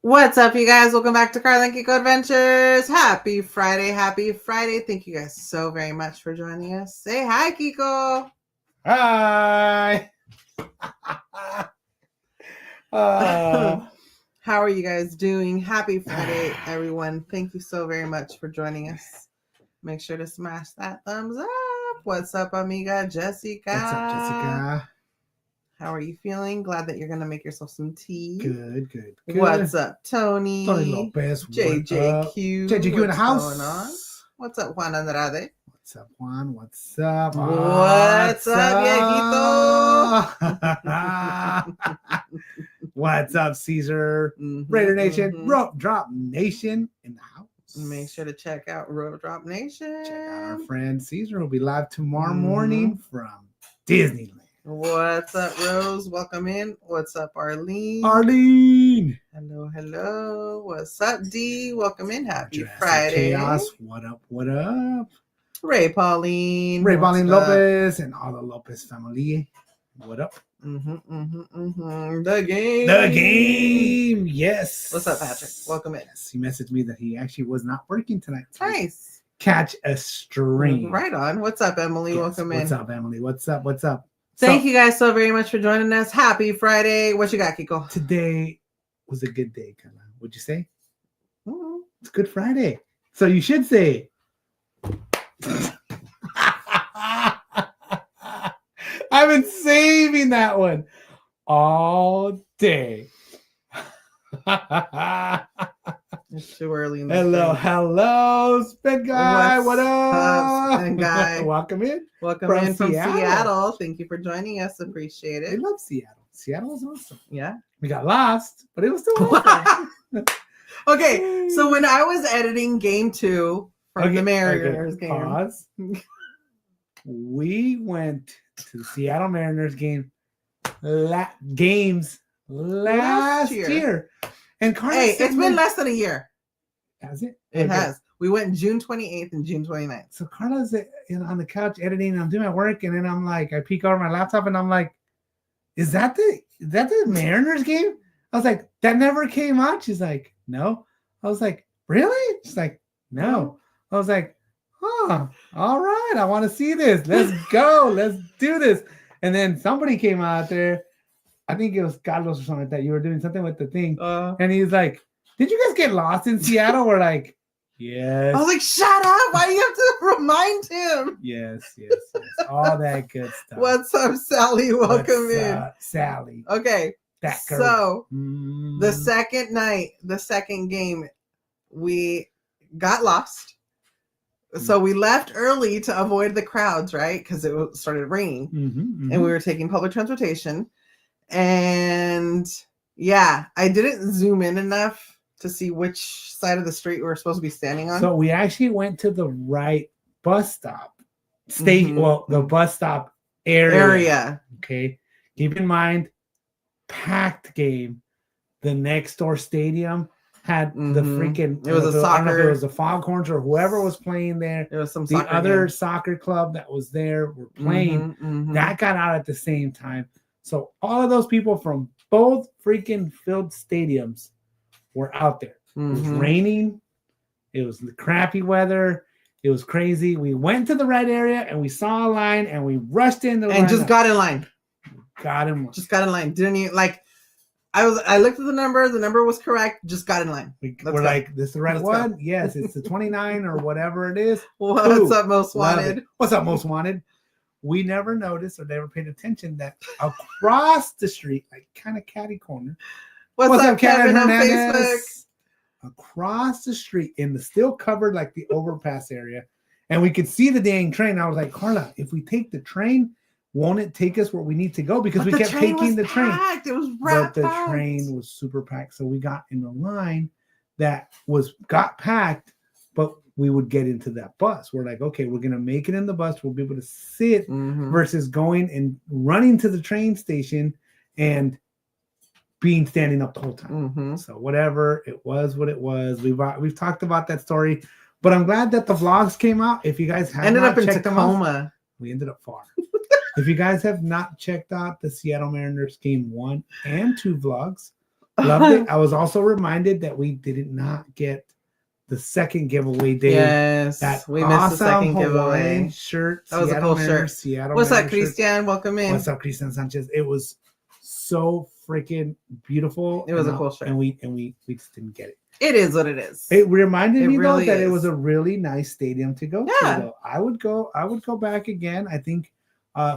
What's up, you guys? Welcome back to Karla Kiko Adventures. Happy Friday. Happy Friday. Thank you guys so very much for joining us. Say hi, Kiko. Hi. How are you guys doing? Happy Friday, everyone. Thank you so very much for joining us. Make sure to smash that thumbs up. What's up, amiga Jessica? What's up, Jessica? How are you feeling? Glad that you're going to make yourself some tea. Good. What's up, Tony? Tony Lopez. JJQ. JJQ in the house. What's going on? What's up, Juan Andrade? What's up, Juan? What's up? What's up, viejito? What's up, Caesar? Raider Nation. Rope Drop Nation in the house. Make sure to check out Rope Drop Nation. Check out our friend Caesar. Will be live tomorrow morning from Disneyland. What's up, Rose? Welcome in. What's up, Arlene? Hello. What's up, D? Welcome in. Happy Friday. Chaos. What up? Ray Pauline. Lopez and all the Lopez family. What up? The game. Yes. What's up, Patrick? Welcome in. Yes, he messaged me that he actually was not working tonight. Nice. Catch a stream. Right on. What's up, Emily? Yes. Welcome in. What's up, Emily? What's up? Thank you guys so very much for joining us. Happy Friday. What you got, Kiko? Today was a good day, Karla. What'd you say? Mm-hmm. It's Good Friday. So you should say. I've been saving that one all day. It's too early in the Hello, Spin Guy. What up? Spin Guy? Welcome in. Welcome in from Seattle. Thank you for joining us. Appreciate it. I love Seattle. Seattle was awesome. Yeah. We got lost, but it was still awesome. Okay, so when I was editing Game 2 from the Mariners game. Pause. We went to the Seattle Mariners games last year. And Karla it's been less than a year. Has it? It has. We went June 28th and June 29th. So Karla's on the couch editing, and I'm doing my work, and then I'm like, I peek over my laptop, and I'm like, is that the Mariners game? I was like, that never came out. She's like, no. I was like, really? She's like, no. I was like, oh, all right. I want to see this. Let's go. Let's do this. And then somebody came out there. I think it was Carlos or something like that. You were doing something with the thing. And he's like, did you guys get lost in Seattle? We're like, yes. I was like, shut up. Why do you have to remind him? Yes. All that good stuff. What's up, Sally? Welcome in. Sally. Okay. That girl. So the second night, the second game, we got lost. So we left early to avoid the crowds, right? Because it started raining. And we were taking public transportation. And yeah, I didn't zoom in enough to see which side of the street we were supposed to be standing on. So we actually went to the right bus stop station. Well, the bus stop area. Okay. Keep in mind, packed game. The next door stadium had the freaking. It was a soccer. I don't know if it was the Foghorns or whoever was playing there. It was some the other soccer club that was there were playing. That got out at the same time. So all of those people from both freaking filled stadiums were out there. It was raining. It was the crappy weather. It was crazy. We went to the right area and we saw a line and we rushed in the and just got in line. Just got in line. Didn't even like. I looked at the number. The number was correct. Just got in line. We're like, this is the right one? Yes, it's the 29 or whatever it is. What's up, Most Wanted? What's up, Most Wanted? We never noticed or never paid attention that across the street, like kind of catty corner. What's up, Kevin on Facebook? Across the street in the still covered like the overpass area. And we could see the dang train. I was like, Karla, if we take the train, won't it take us where we need to go? Because we kept taking the train. It was but the train was super packed. So we got in the line that got packed, but we would get into that bus. We're like, okay, we're going to make it in the bus. We'll be able to sit versus going and running to the train station and being standing up the whole time. So whatever, it was what it was. We've talked about that story, but I'm glad that the vlogs came out. If you guys have ended up in Tacoma, we ended up far. If you guys have not checked out the Seattle Mariners game 1 and 2 vlogs, Loved it. I was also reminded that we did not get the second giveaway day. Yes, we missed the second giveaway. Shirt. That was a cool shirt. Seattle What's up, Mariners Christian? Welcome in. What's up, Christian Sanchez? It was so freaking beautiful. It was a cool shirt. And we just didn't get it. It is what it is. It reminded me really though that is. it was a really nice stadium to go to. Though. I would go back again. I think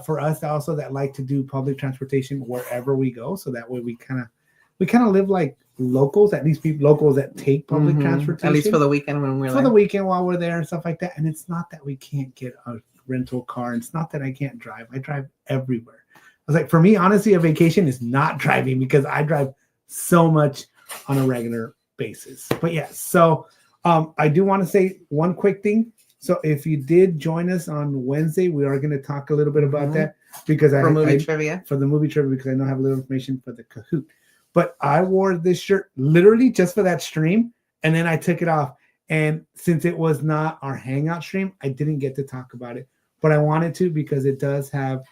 for us also that like to do public transportation wherever we go, so that way we kind of live like locals, at least people locals that take public transportation. At least for the weekend when we're for the weekend while we're there and stuff like that. And it's not that we can't get a rental car. It's not that I can't drive. I drive everywhere. I was like, for me, honestly, a vacation is not driving because I drive so much on a regular basis. But yeah, so I do want to say one quick thing. So if you did join us on Wednesday, we are going to talk a little bit about that because for the movie trivia, because I know I have a little information for the Kahoot. But I wore this shirt literally just for that stream, and then I took it off. And since it was not our Hangout stream, I didn't get to talk about it. But I wanted to because it does have,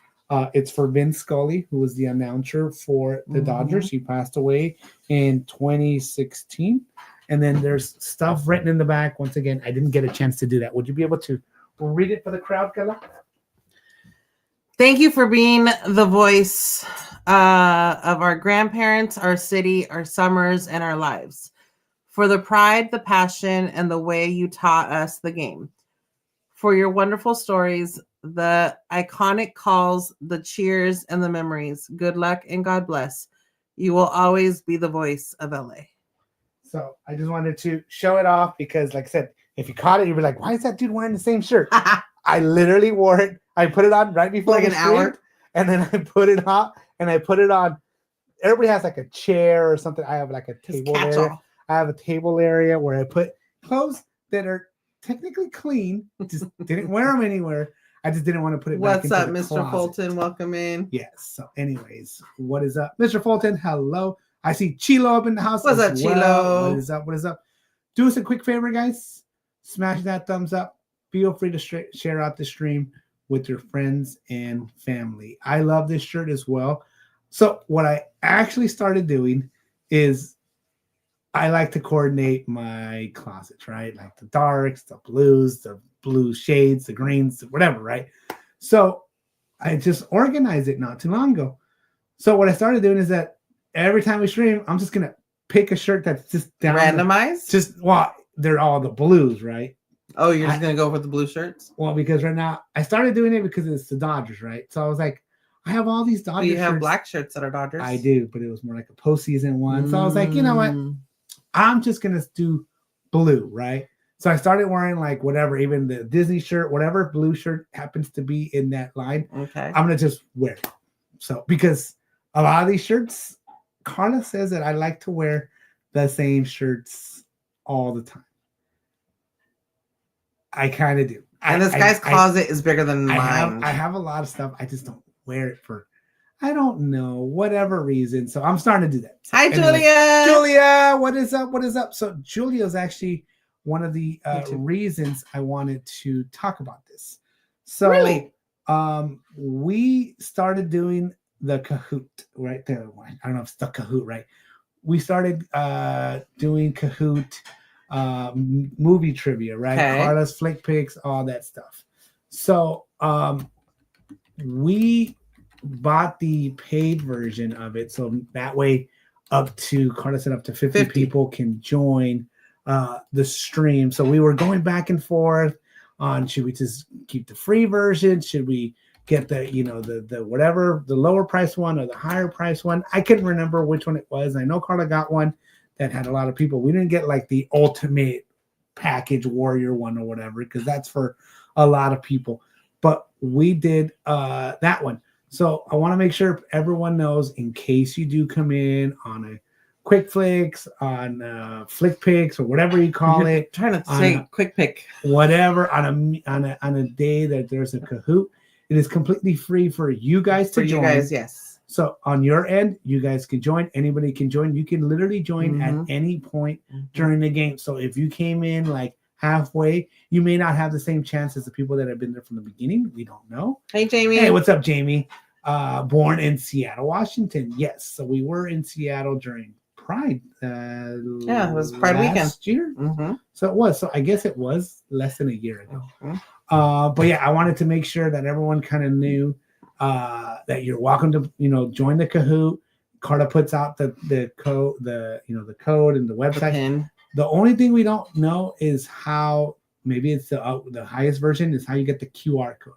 it's for Vince Scully, who was the announcer for the Dodgers. He passed away in 2016. And then there's stuff written in the back. Once again, I didn't get a chance to do that. Would you be able to read it for the crowd, Karla? Thank you for being the voice of our grandparents, our city, our summers, and our lives. For the pride, the passion, and the way you taught us the game. For your wonderful stories, the iconic calls, the cheers, and the memories. Good luck and God bless. You will always be the voice of LA. So I just wanted to show it off because, like I said, if you caught it, you'd be like, why is that dude wearing the same shirt? I literally wore it. I put it on right before like an hour. And then I put it on and I put it on. Everybody has like a chair or something. I have like a table area. I have a table area where I put clothes that are technically clean. Just didn't wear them anywhere. I just didn't want to put it back into the Mr. closet. Fulton? Welcome in. Yes. So anyways, what is up? Mr. Fulton, hello. I see Chilo up in the house. What's up, Chilo? What is up? What is up? Do us a quick favor, guys. Smash that thumbs up. Feel free to share out the stream with your friends and family. I love this shirt as well. So what I actually started doing is I like to coordinate my closets, right? Like the darks, the blues, the blue shades, the greens, whatever, right? So I just organized it not too long ago. So what I started doing is that every time we stream, I'm just gonna pick a shirt that's just down randomized. They're all the blues, right? Oh, you're just gonna go with the blue shirts? Well, because right now I started doing it because it's the Dodgers, right? So I was like, I have all these Dodgers. You have black shirts that are Dodgers. I do, but it was more like a postseason one. So I was like, you know what? I'm just gonna do blue, right? So I started wearing like whatever, even the Disney shirt, whatever blue shirt happens to be in that line. Okay. I'm gonna just wear it. So because a lot of these shirts, Karla says that I like to wear the same shirts all the time. I kind of do. And this guy's closet is bigger than mine. I have a lot of stuff. I just don't wear it for, I don't know, whatever reason. So I'm starting to do that. So Hi, anyway, Julia. Julia, what is up? What is up? So Julia is actually one of the reasons I wanted to talk about this. So really? We started doing the Kahoot right there. I don't know if it's the Kahoot, right? We started doing Kahoot movie trivia, right? Okay. Karla's flick picks, all that stuff. So we bought the paid version of it, so that way Karla said up to 50 people can join the stream. So we were going back and forth on, should we just keep the free version? Should we get the whatever, the lower price one or the higher price one? I couldn't remember which one it was. I know Karla got one that had a lot of people. We didn't get like the ultimate package warrior one or whatever, because that's for a lot of people. But we did that one. So I want to make sure everyone knows, in case you do come in on a quick flicks, on flick picks, or whatever you call it. Trying to say quick pick. Whatever, on a day that there's a Kahoot, it is completely free for you guys to join. For you guys, yes. So on your end, you guys can join. Anybody can join. You can literally join at any point during the game. So if you came in like halfway, you may not have the same chance as the people that have been there from the beginning. We don't know. Hey, Jamie. Hey, what's up, Jamie? Born in Seattle, Washington. Yes. So we were in Seattle during Pride. Yeah, it was Pride weekend last year. Mm-hmm. So it was. So I guess it was less than a year ago. Mm-hmm. But yeah, I wanted to make sure that everyone kind of knew that you're welcome to, join the Kahoot. Karla puts out the code, the code and the website. The only thing we don't know is how. Maybe it's the highest version is how you get the QR code.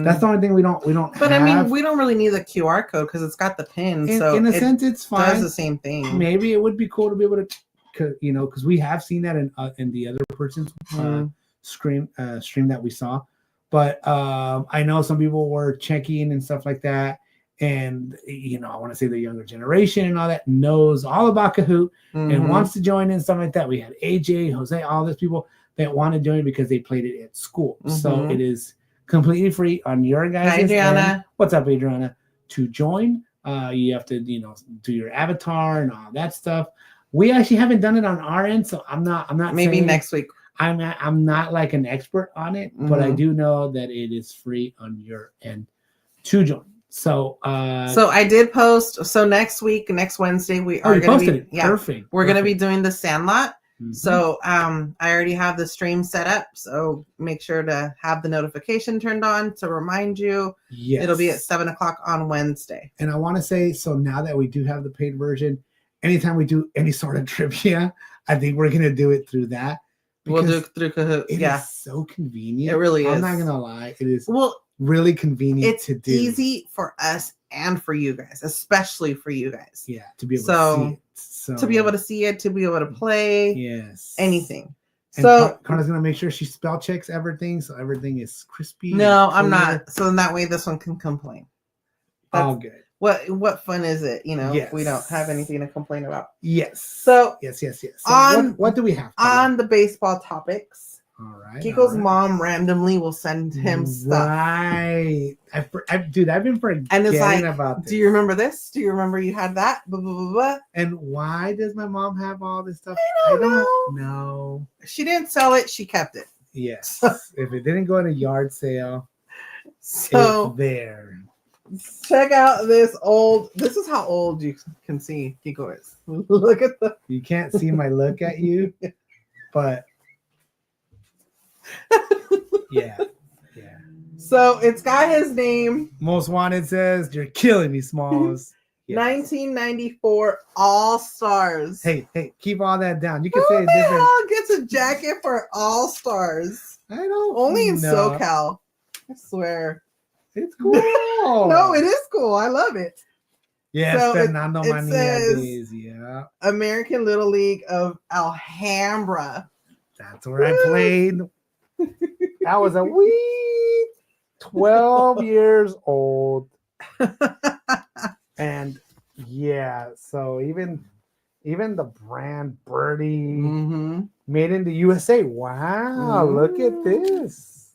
That's the only thing we don't. But have. I mean, we don't really need the QR code because it's got the pin. So in a sense, it's fine. Does the same thing. Maybe it would be cool to be able to, because we have seen that in the other person's stream that we saw. But I know some people were checking and stuff like that. And, I want to say the younger generation and all that knows all about Kahoot and wants to join in, stuff like that. We had AJ, Jose, all those people that want to join because they played it at school. So it is completely free on your guys' end. Adriana. What's up, Adriana? To join, you have to, do your avatar and all that stuff. We actually haven't done it on our end, so I'm not. Maybe next week. I'm not like an expert on it, but I do know that it is free on your end to join. So I did post. So next Wednesday, we are going to be. Yeah, perfect. We're going to be doing the Sandlot. So I already have the stream set up. So make sure to have the notification turned on to remind you. Yes. It'll be at 7:00 on Wednesday. And I want to say, so now that we do have the paid version, anytime we do any sort of trivia, I think we're going to do it through that. We'll do it through Kahoot. It is so convenient. It really is. I'm not going to lie. It is really convenient to do. It's easy for us and for you guys, especially for you guys. Yeah, to be able to see it. So, to be able to see it, to be able to play, anything. And so Karla's gonna make sure she spell checks everything, so everything is crispy. No, I'm not. So in that way, this one can complain. All good. What fun is it? If we don't have anything to complain about. Yes. So yes. So what do we have on the baseball topics? All right. Kiko's mom randomly will send him stuff. Right. I've been forgetting and it's like, about this. Do you remember this? Do you remember you had that? Blah, blah, blah, blah. And why does my mom have all this stuff? I don't know. She didn't sell it. She kept it. Yes. If it didn't go in a yard sale, so it's there. Check out this is how old you can see Kiko is. Look at You can't see my look at you, but yeah. So it's got his name. Most Wanted says, "You're killing me, Smalls." Yes. 1994 All Stars. Hey, keep all that down. You can say it different. Who gets a jacket for All Stars? I don't Only in know. SoCal. I swear. It's cool. No, it is cool. I love it. Yes, so Fernando it says is, yeah. American Little League of Alhambra. That's where I played. I was a wee 12 years old. And yeah, so even the brand Birdie made in the USA. Wow, look at this.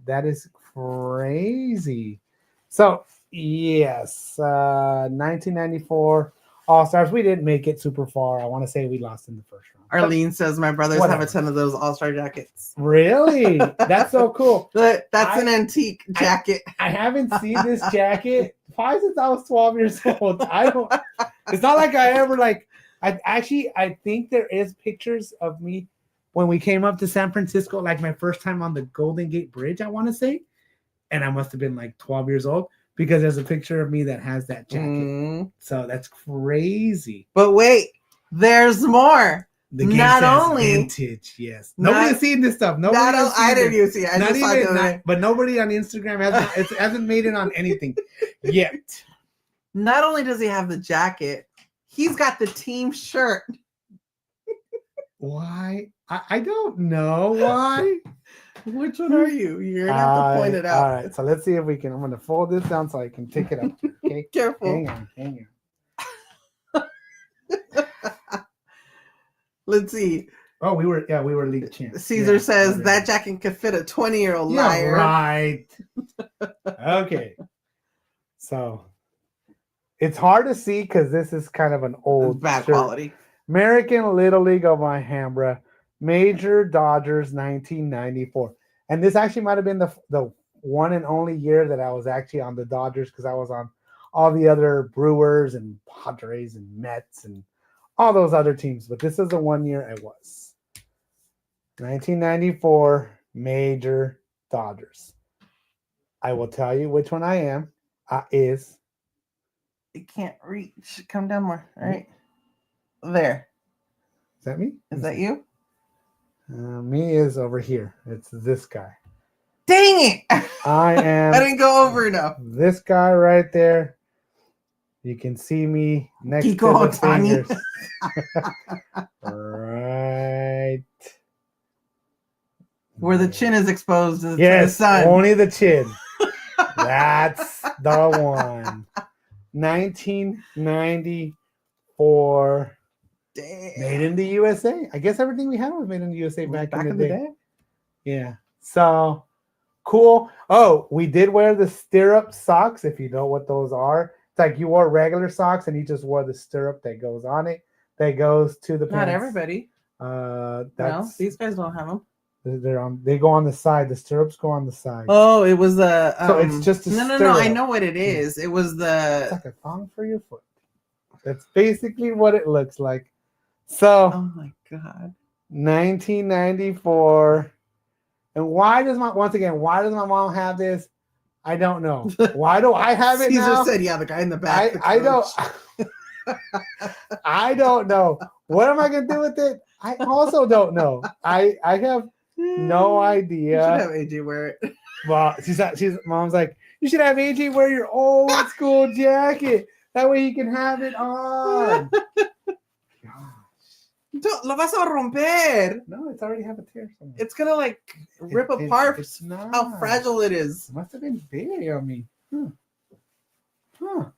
That is crazy. So yes, 1994 All-Stars. We didn't make it super far. I want to say we lost in the first round. Arlene says my brothers have a ton of those All-Star jackets. Really? That's so cool. But that's an antique jacket. I haven't seen this jacket probably since I was 12 years old. It's not like I ever I think there is pictures of me when we came up to San Francisco, like my first time on the Golden Gate Bridge, I want to say. And I must have been like 12 years old because there's a picture of me that has that jacket. So that's crazy. But wait, there's more. The game says vintage, yes. Nobody's seen this stuff. I didn't see it. I just saw it. But nobody on Instagram hasn't made it on anything yet. Not only does he have the jacket, he's got the team shirt. Why? I don't know why. Which one are you? You're gonna have to point it out. All right, so let's see if we can. I'm gonna fold this down so I can pick it up. Okay, careful. Hang on. Let's see. Oh, we were league champs. Caesar says that jacket could fit a 20-year-old liar. Right. Okay. So it's hard to see because this is kind of an old bad quality. American Little League of Alhambra, Major Dodgers, 1994. And this actually might have been the one and only year that I was actually on the Dodgers because I was on all the other Brewers and Padres and Mets and all those other teams, but this is the 1 year I was. 1994 Major Dodgers. I will tell you which one I am. Is. It can't reach. Come down more. All right. There. Is that me? Is that you? Me is over here. It's this guy. Dang it! I am. I didn't go over enough. This guy right there. You can see me next Kiko to the fingers. Right. Where the chin is exposed to Yes, the sun. only the chin. That's the one. 1994. Damn. Made in the USA. I guess everything we had was made in the USA back in the day. Yeah. So cool. Oh, we did wear the stirrup socks, if you know what those are. It's like you wore regular socks and you just wore the stirrup that goes on it, that goes to the pants. Not everybody. No, these guys don't have them. They go on the side. The stirrups go on the side. Oh, it was the. So it's just a no. I know what it is. It was the. It's like a thong for your foot. That's basically what it looks like. So. Oh my god. 1994. And why does my mom have this? I don't know. Why do I have it Caesar now? said, "Yeah, the guy in the back." I don't. I don't know. What am I gonna do with it? I also don't know. I have no idea. You should have AJ wear it. Well, mom's like, you should have AJ wear your old school jacket. That way he can have it on. Lo vas a romper. No, it's already have a tear somewhere. It's gonna like rip apart. It's not. How fragile it is. It must have been big on me. Huh.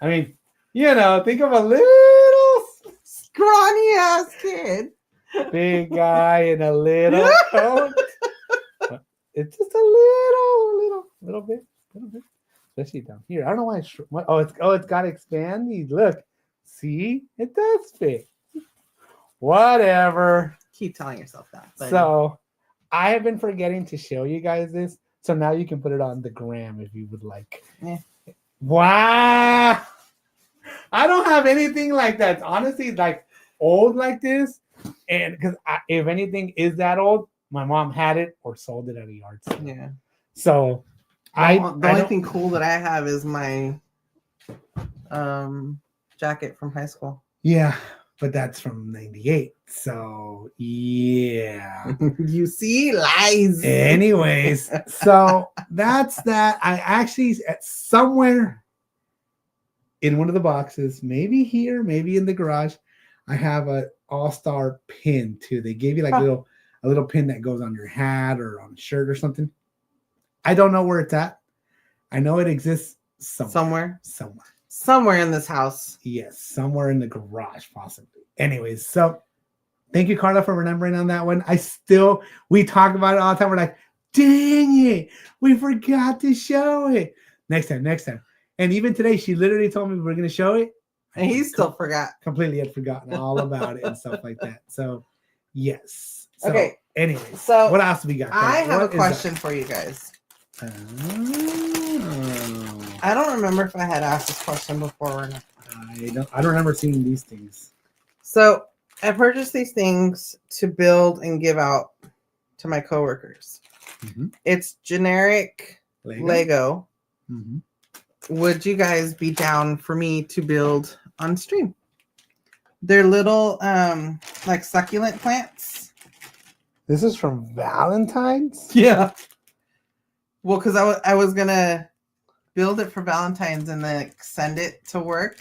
I mean, think of a little scrawny ass kid. Big guy in a little coat. It's just a little bit. Especially down here. I don't know why it's it's got expandy. Look. See? It does fit. Whatever. Keep telling yourself that. But... So I have been forgetting to show you guys this. So now you can put it on the gram if you would like. Yeah. Wow. I don't have anything like that. Honestly, like old like this. And because if anything is that old, my mom had it or sold it at a yard sale. Yeah. So the only thing cool that I have is my jacket from high school. Yeah, but that's from 98. So yeah. You see, lies. Anyways, so that's that. I actually somewhere in one of the boxes, maybe here, maybe in the garage, I have a all-star pin too. They gave you like a little pin that goes on your hat or on a shirt or something. I don't know where it's at. I know it exists somewhere in this house. Yes, somewhere in the garage, possibly. Anyways, so thank you, Karla, for remembering on that one. We talk about it all the time. We're like, dang it, we forgot to show it. Next time. And even today, she literally told me we're going to show it. And he still forgot. Completely had forgotten all about it and stuff like that. So, yes. So, okay. Anyways, so what else we got? I have a question for you guys. I don't remember if I had asked this question before or not. I don't remember seeing these things. So I purchased these things to build and give out to my coworkers. Mm-hmm. It's generic Lego. Mm-hmm. Would you guys be down for me to build on stream? They're little like succulent plants. This is from Valentine's? Yeah. Well, because I was gonna build it for Valentine's and then send it to work.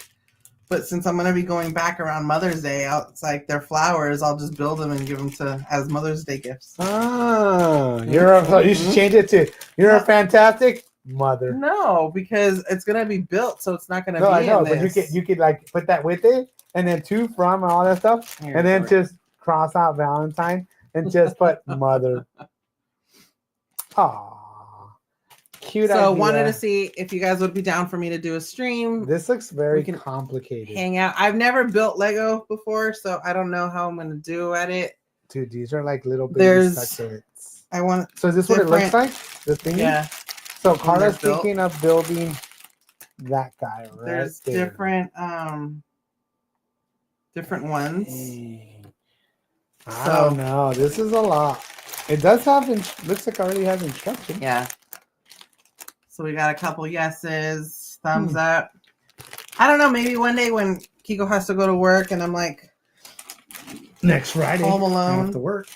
But since I'm gonna be going back around Mother's Day, it's like they're flowers. I'll just build them and give them as Mother's Day gifts. Oh, you should change it to you're a fantastic mother. No, because it's gonna be built, so it's not gonna be. I know, in this. But you could like put that with it, and then to from and all that stuff, and then just cross out Valentine and just put mother. Aww. Cute. So wanted to see if you guys would be down for me to do a stream. This looks very complicated. Hang out. I've never built Lego before, so I don't know how I'm gonna do at it. Dude, these are like little baby succulents. So is this what it looks like? The thing? Yeah. So Karla's thinking of building that guy right There's there. different different ones. I don't know. This is a lot. It does have, looks like it already has instructions. Yeah. So we got a couple yeses, thumbs up. I don't know. Maybe one day when Kiko has to go to work and I'm like, next Friday, home alone after work.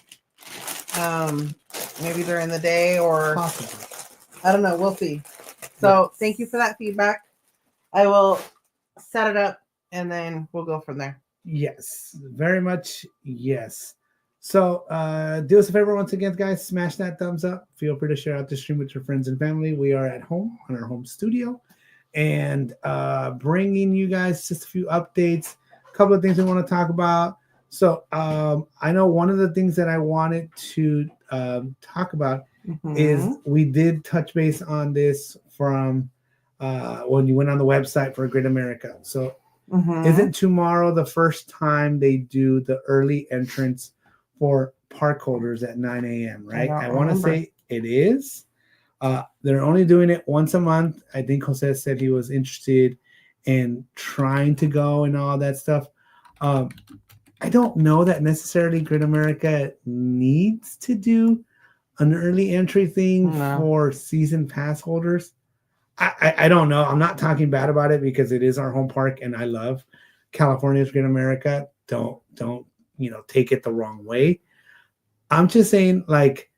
Maybe during the day or possibly. I don't know. We'll see. So thank you for that feedback. I will set it up and then we'll go from there. Yes, very much. Yes. So do us a favor once again, guys. Smash that thumbs up. Feel free to share out the stream with your friends and family. We are at home on our home studio and bringing you guys just a few updates, a couple of things we want to talk about. So I know one of the things that I wanted to talk about is we did touch base on this from when you went on the website for Great America. So isn't tomorrow the first time they do the early entrance for park holders at 9 a.m., right? I want to say it is. They're only doing it once a month. I think Jose said he was interested in trying to go and all that stuff. I don't know that necessarily Great America needs to do an early entry thing for season pass holders. I don't know. I'm not talking bad about it because it is our home park and I love California's Great America. Don't take it the wrong way. I'm just saying, like,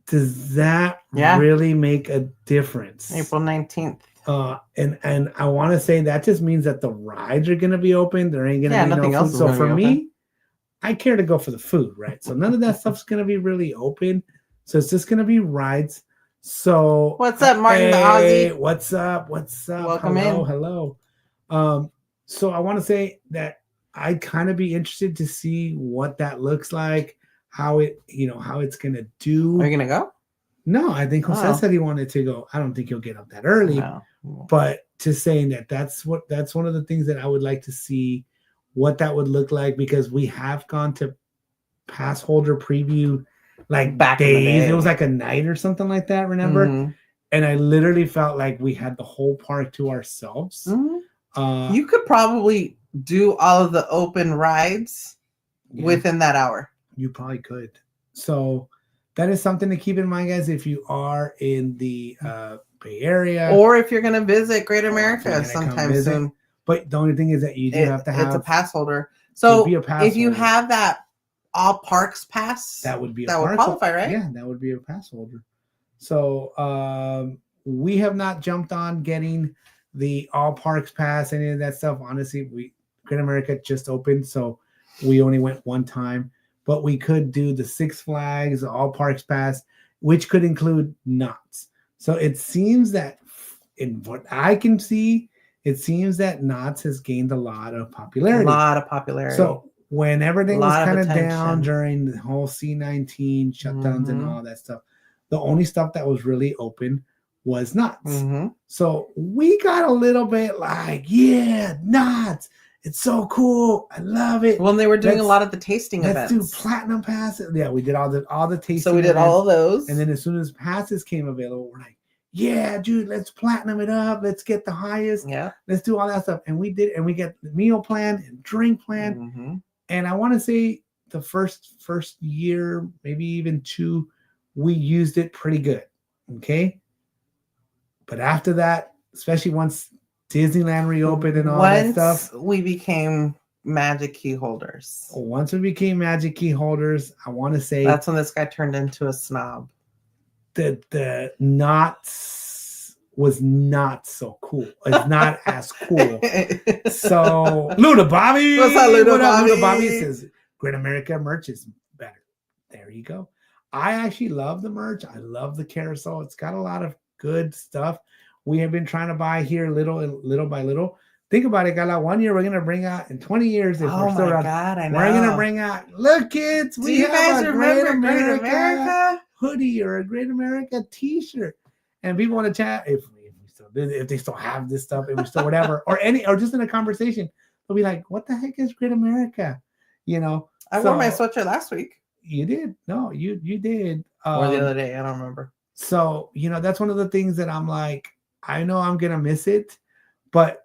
does that really make a difference? April 19th. And I want to say that just means that the rides are going to be open. There ain't going to be no food. So for me, I care to go for the food, right? So none of that stuff's going to be really open. So it's just going to be rides. So what's up, Martin the Aussie? What's up? Welcome hello. So I want to say that I'd kind of be interested to see what that looks like, how it's going to do. Are you going to go? No, I think Jose said he wanted to go. I don't think he'll get up that early. No. But just saying that's one of the things that I would like to see what that would look like, because we have gone to pass holder preview like back days. In the day. It was like a night or something like that, remember? And I literally felt like we had the whole park to ourselves. You could probably do all of the open rides within that hour. You probably could. So that is something to keep in mind, guys, if you are in the Bay Area. Or if you're going to visit Great America sometime soon. But the only thing is that you do have to have... It's a pass holder. So if you have that all parks pass, that would be that would qualify, right? Yeah, that would be a pass holder. So we have not jumped on getting the all parks pass, any of that stuff. Honestly, Great America just opened, so we only went one time. But we could do the Six Flags, all parks pass, which could include Knott's. So it seems that, in what I can see, it seems that Knott's has gained a lot of popularity. So when everything was kind of down during the whole C-19 shutdowns and all that stuff, the only stuff that was really open was Knott's. So we got a little bit like, Knott's. It's so cool. I love it. Well, they were doing a lot of the tasting events. Let's do platinum passes. Yeah, we did all the tasting. So we did all of those. And then as soon as passes came available, we're like, yeah, dude, let's platinum it up. Let's get the highest. Yeah. Let's do all that stuff. And we did, and we get the meal plan and drink plan. And I want to say the first year, maybe even two, we used it pretty good. Okay. But after that, especially once Disneyland reopened and all that stuff, we became Magic Key holders. Once we became Magic Key holders, I want to say that's when this guy turned into a snob. The Knott's was not so cool. It's not as cool. So Luna Bobby, what's up, Luna Bobby? Luna Bobby says Great America merch is better. There you go. I actually love the merch. I love the carousel. It's got a lot of good stuff. We have been trying to buy here little by little. Think about it, Gala. 1 year we're gonna bring out in 20 years. If we're still around, God, I know. We're gonna bring out. Look, kids, we have a Great America hoodie or a Great America T-shirt, and people want to chat if they still have this stuff, if we still whatever, or just in a conversation, they'll be like, "What the heck is Great America?" I wore my sweatshirt last week. You did? No, you did. Or the other day, I don't remember. So that's one of the things that I'm like, I know I'm gonna miss it, but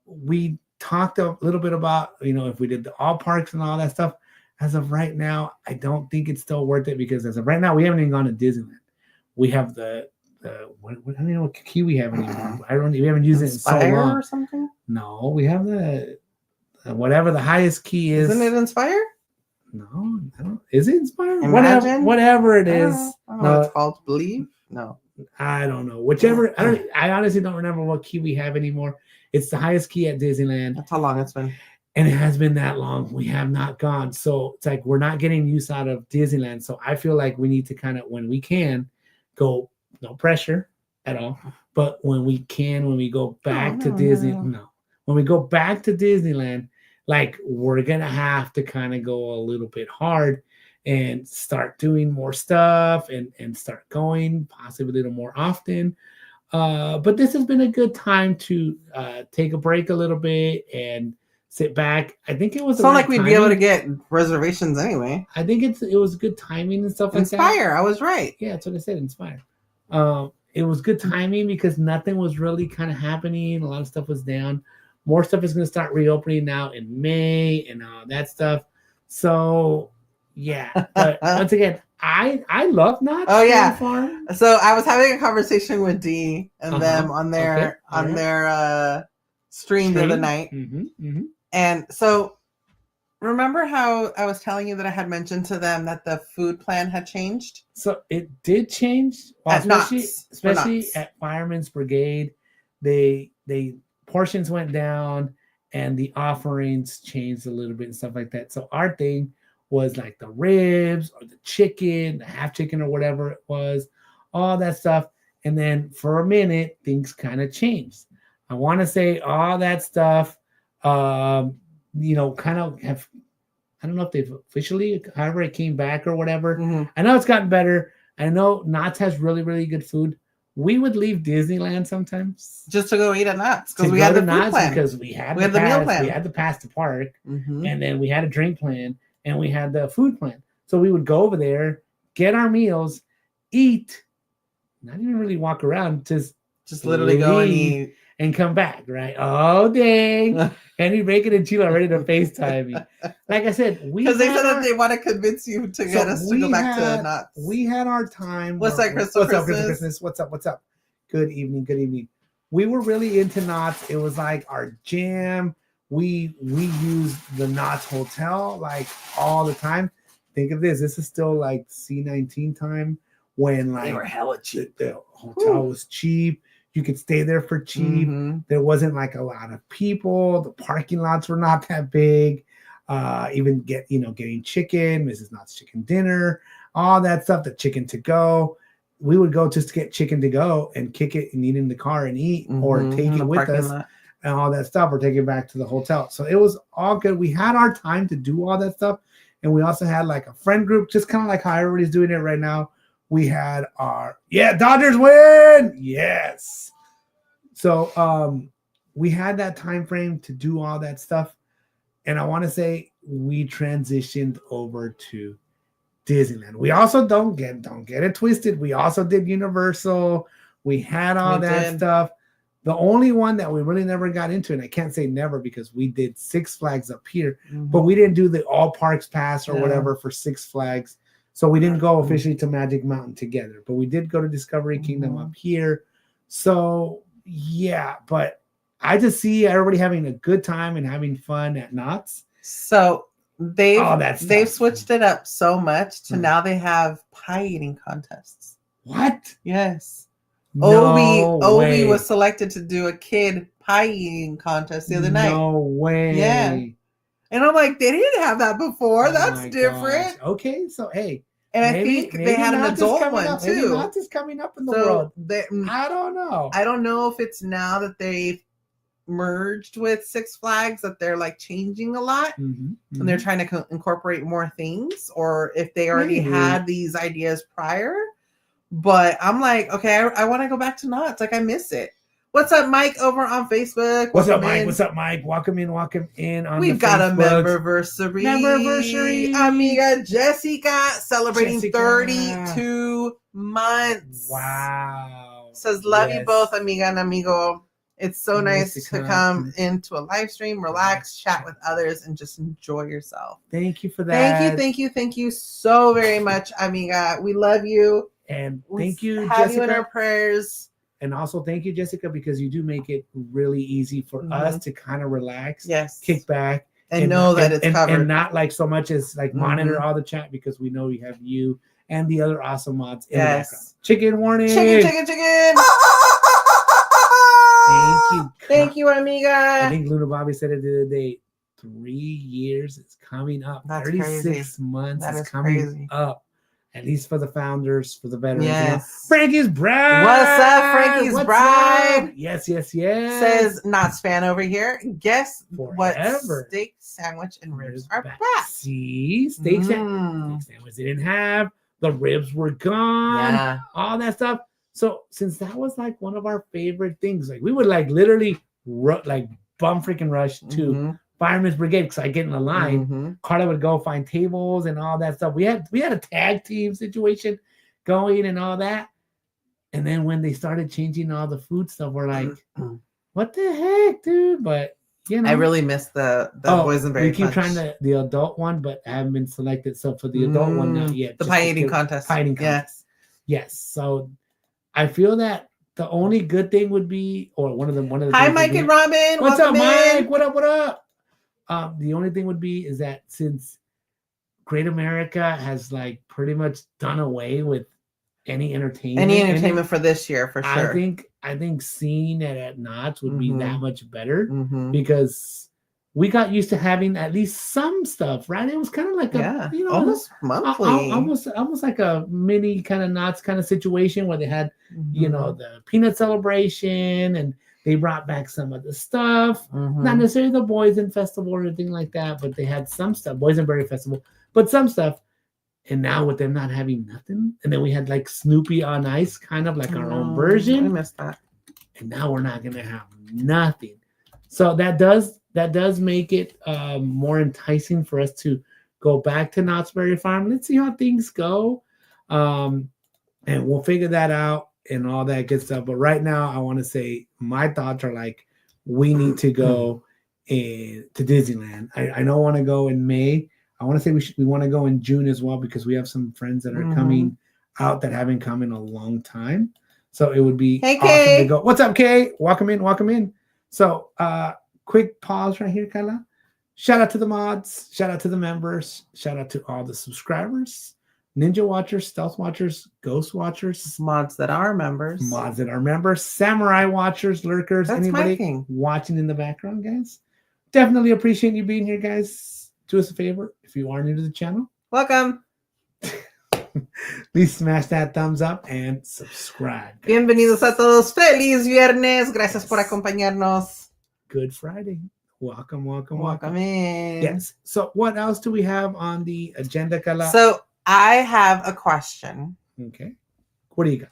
we talked a little bit about, if we did all parks and all that stuff. As of right now, I don't think it's still worth it because as of right now, we haven't even gone to Disneyland. We have I don't even know what key we have anymore. We haven't used Inspire it in so long. or something? No, we have the whatever the highest key is. Isn't it Inspire? No, I don't. Is it Inspire? Imagine? Whatever it is. I don't know what it's called. Believe? No. I don't know. Whichever. I honestly don't remember what key we have anymore. It's the highest key at Disneyland. That's how long it's been. And it has been that long. We have not gone. So it's like we're not getting use out of Disneyland. So I feel like we need to kind of, when we can, go, no pressure at all. But when we go back to Disney, when we go back to Disneyland, like we're going to have to kind of go a little bit hard and start doing more stuff and start going possibly a little more often. But this has been a good time to take a break a little bit and sit back. I think it was. It's not like we'd be able to get reservations anyway. I think it was good timing and stuff like that. Inspire, I was right. Yeah, that's what I said. Inspire. It was good timing because nothing was really kind of happening. A lot of stuff was down. More stuff is going to start reopening now in May and all that stuff. So yeah, but once again, I love Knott's. Oh yeah. Farm. So I was having a conversation with Dee and them on their stream the other night. And so remember how I was telling you that I had mentioned to them that the food plan had changed? So it did change. Well, especially at Fireman's Brigade. They portions went down and the offerings changed a little bit and stuff like that. So our thing was like the ribs or the chicken, the half chicken or whatever it was, all that stuff. And then for a minute, things kind of changed. I want to say all that stuff, kind of have, I don't know if they've officially, however it came back or whatever. Mm-hmm. I know it's gotten better. I know Knott's has really, really good food. We would leave Disneyland sometimes just to go eat at Knott's because we had the food plan. Because we had the meal plan. We had the pass to park, and then we had a drink plan, and we had the food plan. So we would go over there, get our meals, eat, not even really walk around, just literally go and eat and come back, right? Oh, dang. Henry Bacon and Chila are ready to FaceTime me. Like I said, because they said that they want to convince you to get us to go back to Knott's. We had our time. What's up, Crystal? What's up? Good evening. We were really into Knott's. It was like our jam. We used the Knott's Hotel like all the time. Think of this. This is still like C19 time when like they were hella cheap. The hotel was cheap. You could stay there for cheap. There wasn't like a lot of people. The parking lots were not that big. Even getting chicken, Mrs. Knott's chicken dinner, all that stuff, the chicken to go. We would go just to get chicken to go and kick it and eat in the car and eat or take it with us and all that stuff or take it back to the hotel. So it was all good. We had our time to do all that stuff. And we also had like a friend group, just kind of like how everybody's doing it right now. We had our, Dodgers win. Yes. So we had that time frame to do all that stuff. And I want to say we transitioned over to Disneyland. We also don't get it twisted. We also did Universal. We had all that stuff. The only one that we really never got into, and I can't say never because we did Six Flags up here, but we didn't do the all parks pass or whatever for Six Flags. So we didn't go officially to Magic Mountain together, but we did go to Discovery Kingdom up here. So yeah, but I just see everybody having a good time and having fun at Knott's. So they've switched it up so much to now they have pie eating contests. What? Yes. No Obi was selected to do a kid pie eating contest the other night. No way. Yeah. And I'm like, they didn't have that before. That's different. Gosh. Okay, so hey. And I think they had an adult one too. Maybe Knott's is coming up in the world. I don't know. I don't know if it's now that they've merged with Six Flags that they're like changing a lot and they're trying to incorporate more things, or if they already had these ideas prior. But I'm like, okay, I want to go back to Knott's. Like, I miss it. What's up, Mike, over on Facebook? What's up, Mike? Welcome in on We've got a memberversary. Amiga Jessica celebrating 32 months. Wow. Says, love you both, amiga and amigo. It's so nice to come into a live stream, relax, chat with others, and just enjoy yourself. Thank you for that. Thank you so very much, amiga. We love you. And thank you, Jessica. Have you in our prayers. And also thank you, Jessica, because you do make it really easy for us to kind of relax, kick back, and know that it's covered. And not like so much as like monitor all the chat, because we know we have you and the other awesome mods in the background. Chicken warning. Chicken. Thank you, amiga. I think Luna Bobby said it the other day. 3 years is coming up. That's 36 crazy. months That is coming crazy. up. At least for the founders, for the veterans. Yes. Frankie's bride. What's up, Frankie's bride? Up? Yes. Says not Span over here. Guess what steak sandwich and ribs are back. See? Steak sandwich they didn't have. The ribs were gone. Yeah. All that stuff. So since that was like one of our favorite things, like we would like literally like bum freaking rush to Fireman's Brigade, because I get in the line. Karla would go find tables and all that stuff. We had a tag team situation going and all that. And then when they started changing all the food stuff, we're like, what the heck, dude? But you know, I really miss the boysenberry. We keep trying the adult one, but I haven't been selected. So for the adult one, not yet. The pie eating contest. Yes. So I feel that the only good thing would be, or one of the Hi, Mike and Robin. What's up, Mike? What up? The only thing would be is that since Great America has like pretty much done away with any entertainment for this year, for sure. I think seeing it at Knott's would be that much better because we got used to having at least some stuff, right? It was kind of like almost monthly, almost like a mini kind of Knott's kind of situation where they had the peanut celebration, and they brought back some of the stuff, not necessarily the Boysen Festival or anything like that, but they had some stuff, Boysenberry Festival, but some stuff. And now with them not having nothing, and then we had like Snoopy on Ice, kind of like our own version. I missed that. And now we're not gonna have nothing. So that does make it more enticing for us to go back to Knott's Berry Farm. Let's see how things go, and we'll figure that out and all that good stuff. But right now, I want to say my thoughts are like we need to go to Disneyland. I don't want to go in May. I want to say we want to go in June as well, because we have some friends that are coming out that haven't come in a long time. So it would be awesome to go. What's up, Kay? Welcome in. So quick pause right here, Karla. Shout out to the mods. Shout out to the members. Shout out to all the subscribers, Ninja Watchers, Stealth Watchers, Ghost Watchers. Mods that are members. Samurai Watchers, Lurkers. That's anybody watching in the background, guys. Definitely appreciate you being here, guys. Do us a favor, if you are new to the channel, welcome. Please smash that thumbs up and subscribe. Guys. Bienvenidos a todos. Feliz viernes. Gracias por acompañarnos. Good Friday. Welcome in. Yes. So what else do we have on the agenda, Karla? So I have a question. Okay. What do you got?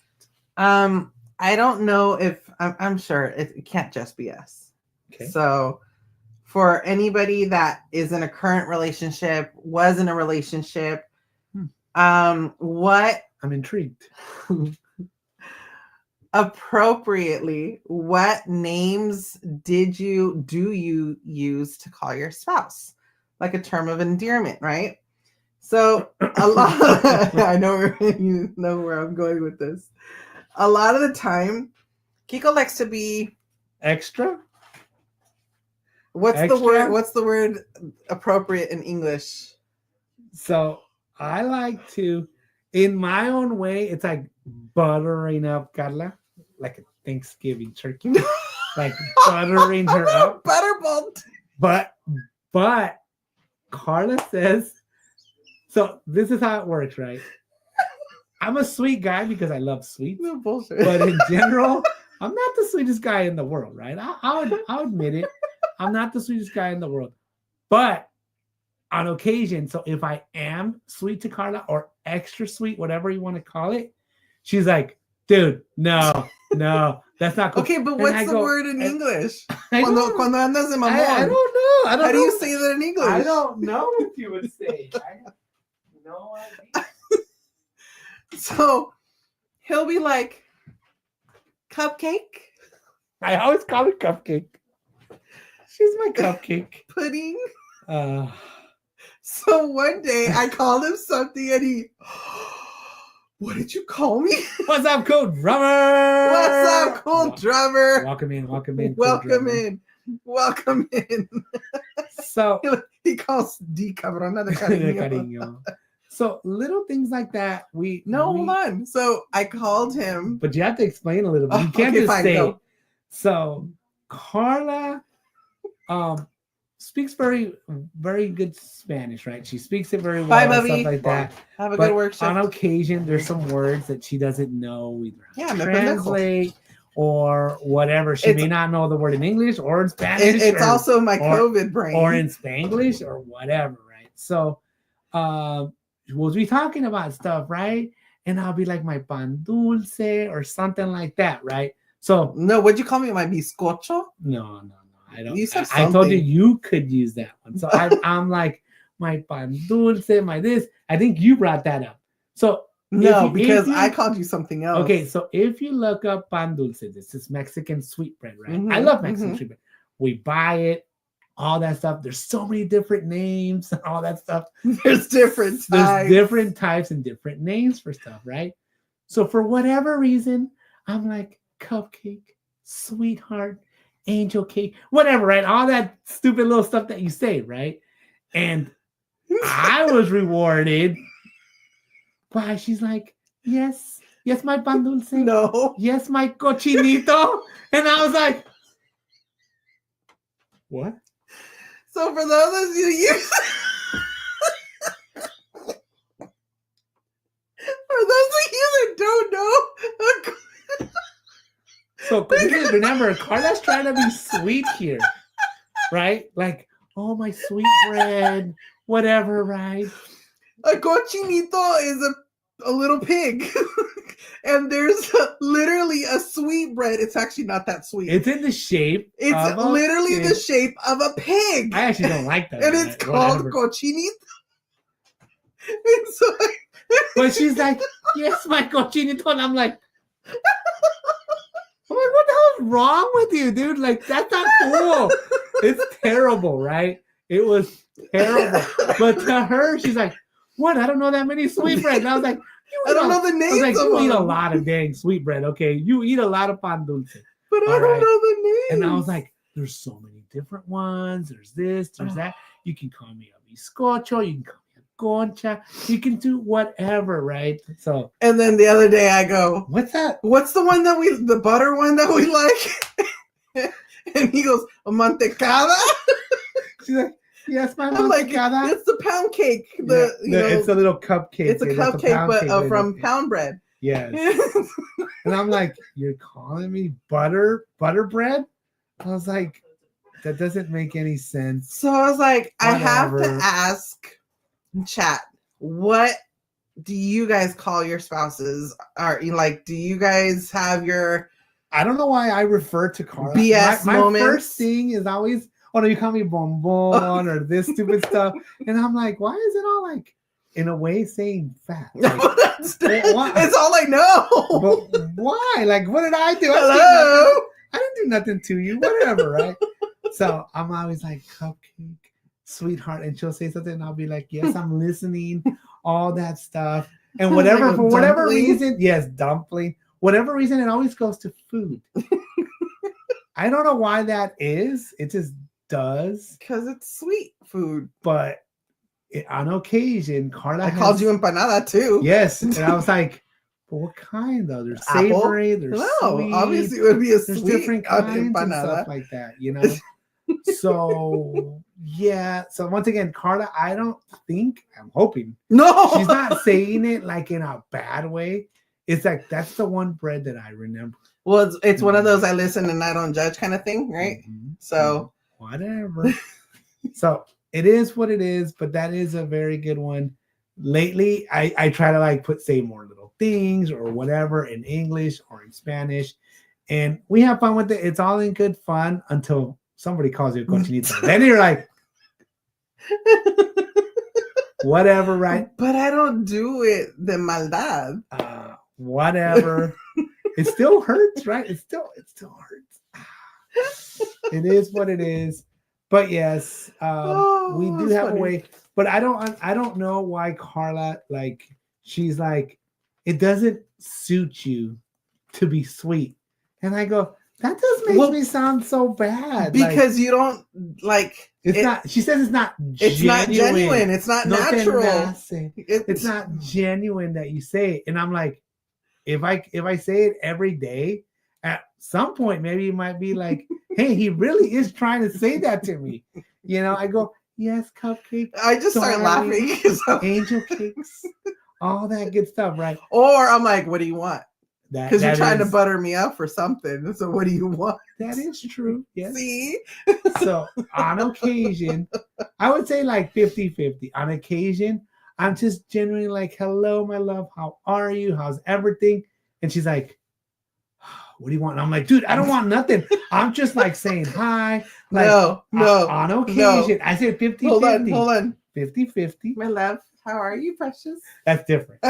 I don't know if I'm sure it can't just be us. Okay. So for anybody that is in a current relationship, was in a relationship, what I'm intrigued. Appropriately, what names do you use to call your spouse? Like a term of endearment, right? So a lot I know you know where I'm going with this. A lot of the time, Kiko likes to be extra. What's the word appropriate in English? So I like to, in my own way, it's like buttering up Karla, like a Thanksgiving turkey, like buttering her up. Butterbolt. But Karla says, so this is how it works, right? I'm a sweet guy because I love sweets. No bullshit. But in general, I'm not the sweetest guy in the world, right? I'll admit it. I'm not the sweetest guy in the world. But on occasion, so if I am sweet to Karla or extra sweet, whatever you want to call it, she's like, dude, no, that's not cool. Okay, but what's the word in English? Cuando andas de mamón. I don't know. How do you say that in English? I don't know what you would say. I have no idea. So he'll be like, cupcake. I always call her Cupcake. She's my cupcake. Pudding. Uh, So one day I called him something and he, what did you call me? what's up, cool drummer? What's up, cool drummer? Welcome in, welcome in. Welcome in. Welcome in. So he calls D cabrona de cariño. So little things like that. Hold on. So I called him. But you have to explain a little bit. You can't just say. Go. So Karla speaks very, very good Spanish, right? She speaks it very well. Bye, and Bubby. Stuff like that. Have a good work shift. On occasion, there's some words that she doesn't know either how to me translate or whatever. She may not know the word in English or in Spanish. It's also my COVID brain. Or in Spanglish or whatever, right? So we'll be talking about stuff, right? And I'll be like my pan dulce or something like that, right? So no, what'd you call me? My bizcocho? No. I don't. You said I told you could use that one. So I'm like my pan dulce, my this. I think you brought that up. So because I called you something else. Okay, so if you look up pan dulce, this is Mexican sweetbread, right? I love Mexican sweetbread. We buy it, all that stuff. There's so many different names and all that stuff. There's different types. There's different types and different names for stuff, right? So for whatever reason, I'm like cupcake, sweetheart, angel cake, whatever, right? All that stupid little stuff that you say, right? And I was rewarded by she's like, yes, my pan dulce. No. Yes, my cochinito. And I was like, what? So for those of you that don't know, so remember, Karla's trying to be sweet here, right? Like, oh, my sweet bread, whatever, right? A cochinito is a little pig. And there's literally a sweet bread. It's actually not that sweet. It's in the shape. It's literally the shape of a pig. I actually don't like that. And it's called cochinito. And so but she's like, yes, my cochinito. And I'm like, what the hell is wrong with you, dude? Like, that's not cool. It's terrible, right? It was terrible. But to her, she's like, what? I don't know that many sweetbreads. And I was like, I don't know the names. I was like, you eat a lot of dang sweetbread, okay? You eat a lot of pan dulce. But I don't know the names. And I was like, there's so many different ones. There's this, there's that. You can call me a bizcocho. You can call me a concha. You can do whatever, right? So. And then the other day I go, what's that? What's the one the butter one that we like? And he goes, a mantecada? She's like, yes, my I'm like, it's the pound cake. It's a little cupcake. It's a cupcake, but from pound bread. Yes. And I'm like, you're calling me butter bread? I was like, that doesn't make any sense. So I was like, whatever. I have to ask chat, what do you guys call your spouses? Are you like, do you guys have your... I don't know why I refer to Karla. BS my moments. First thing is always, oh no, you call me bonbon or this stupid stuff. And I'm like, why is it all like, in a way, saying fat? Like, it's all I know. But why? Like, what did I do? Hello? I didn't do nothing to you. Whatever, right? So I'm always like, cupcake, sweetheart. And she'll say something and I'll be like, yes, I'm listening. All that stuff. And whatever, like for whatever reason, yes, dumpling. Whatever reason, it always goes to food. I don't know why that is. It just does. Because it's sweet food. But on occasion, Karla called you empanada too. Yes. And I was like, but what kind though? There's savory, there's sweet. Obviously it would be there's sweet different kinds empanada. And stuff like that, you know? So yeah. So once again, Karla, I'm hoping. No. She's not saying it like in a bad way. It's like, that's the one bread that I remember. Well, it's one of those I listen and I don't judge kind of thing, right? Mm-hmm. So whatever. So it is what it is, but that is a very good one. Lately, I try to say more little things or whatever in English or in Spanish, and we have fun with it. It's all in good fun until somebody calls you a cochinito. Then you're like, whatever, right? But I don't do it de maldad. Whatever. It still hurts, right? It still hurts. It is what it is. But yes, we do that's have funny. a way. But I don't know why Karla, like, she's like, it doesn't suit you to be sweet. And I go, that just makes me sound so bad. Because you don't like it's not. She says it's not. It's not genuine. It's not natural. It's not genuine that you say it. And I'm like, if I say it every day, at some point maybe it might be like, hey, he really is trying to say that to me. You know, I go, yes, cupcake. I just start laughing because angel cakes, all that good stuff, right? Or I'm like, what do you want? Because you're trying to butter me up for something. So what do you want? That is true. Yes. See? So on occasion, I would say like 50-50. On occasion, I'm just genuinely like, hello, my love. How are you? How's everything? And she's like, what do you want? And I'm like, dude, I don't want nothing. I'm just like saying hi. Like, no. On occasion, I said 50-50. Hold on. 50-50. My love, how are you, precious? That's different.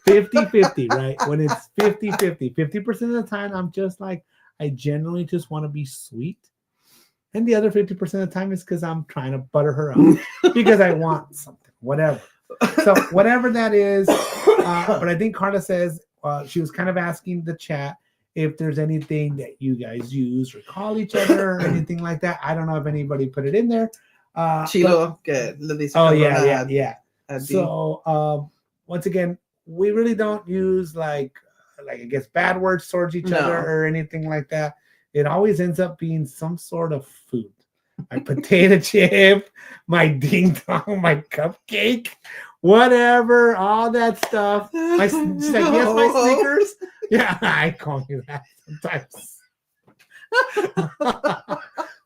50-50, right? When it's 50-50. 50% of the time, I'm just like, I genuinely just want to be sweet. And the other 50% of the time is because I'm trying to butter her up because I want something, whatever. So whatever that is. But I think Karla says she was kind of asking the chat if there's anything that you guys use or call each other or anything like that. I don't know if anybody put it in there. Chilo, good. Oh, yeah. So once again, we really don't use like I guess bad words towards each other or anything like that. It always ends up being some sort of food. My potato chip, my ding dong, my cupcake, whatever, all that stuff. She's like, yes, my Snickers. Yeah, I call you that sometimes.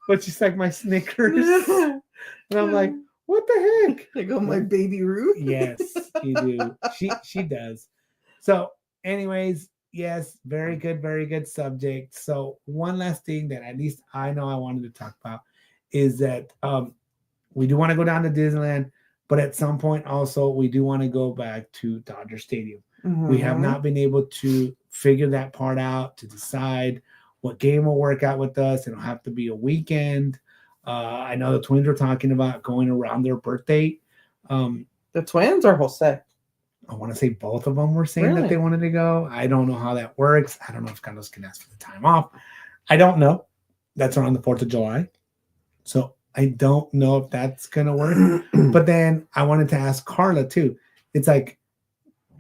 But she's like, my Snickers. And I'm like, what the heck? I go, my baby Ruth. Yes, you do. She does. So, anyways, yes, very good subject. So, one last thing that at least I know I wanted to talk about is that we do want to go down to Disneyland, but at some point also we do want to go back to Dodger Stadium. Mm-hmm. We have not been able to figure that part out to decide what game will work out with us. It'll have to be a weekend. I know the twins were talking about going around their birthday. The twins or Jose? I want to say both of them were saying that they wanted to go. I don't know how that works. I don't know if Carlos can ask for the time off. I don't know. That's around the 4th of July. So I don't know if that's going to work. But then I wanted to ask Karla too. It's like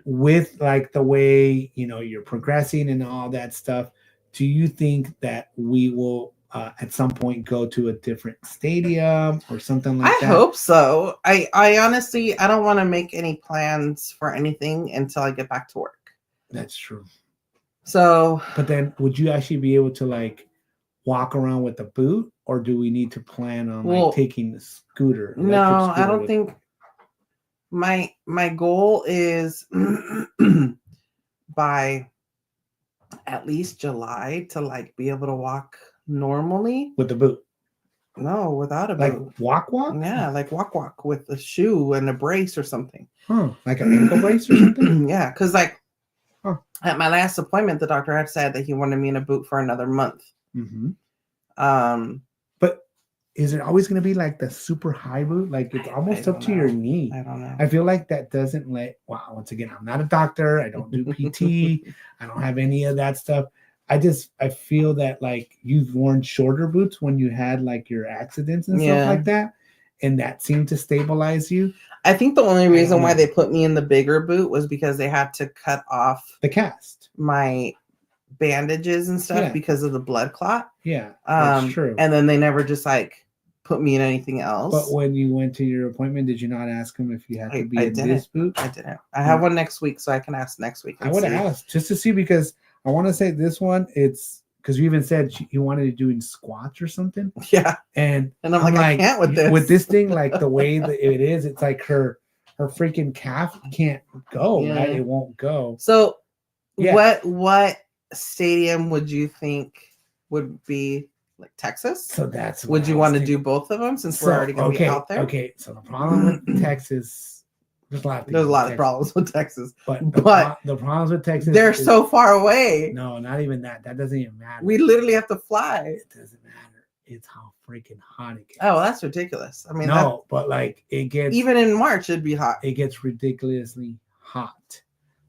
with like the way, you know, you're progressing and all that stuff. Do you think that we will at some point go to a different stadium or something like that? I hope so. I honestly, I don't want to make any plans for anything until I get back to work. That's true. So, but then would you actually be able to like walk around with the boot, or do we need to plan on like taking the scooter? No, I don't think my goal is by at least July to like be able to walk normally with the boot. No, without a like boot. Walk. Yeah, like walk with a shoe and a brace or something. Like an ankle brace or something. Yeah, because like at my last appointment, the doctor had said that he wanted me in a boot for another month. Mm-hmm. But is it always going to be like the super high boot? Like it's almost up to your knee. I don't know. I feel like that doesn't once again, I'm not a doctor. I don't do PT. I don't have any of that stuff. I feel that like you've worn shorter boots when you had like your accidents and stuff like that. And that seemed to stabilize you. I think the only reason why they put me in the bigger boot was because they had to cut off the cast, my bandages and stuff because of the blood clot. Yeah, that's true. And then they never just like put me in anything else. But when you went to your appointment, did you not ask them if you had to be in this boot? I didn't. I have one next week, so I can ask next week. I would have asked just to see, because I want to say this one, it's because you even said you wanted to do in squats or something. Yeah. And I'm like, I can't with this. With this thing, like the way that it is, it's like her freaking calf can't go, right? It won't go. So what stadium would you think would be like Texas? So that's would you want to do both of them since we're already going to be out there? Okay. So the problem with Texas, There's a lot of things. There's a with lot of Texas. problems with Texas. But the problems with Texas, they're so far away. No, not even that. That doesn't even matter. We literally have to fly. It doesn't matter. It's how freaking hot it gets. Oh, that's ridiculous. I mean, no, but like it gets even in March, it'd be hot. It gets ridiculously hot.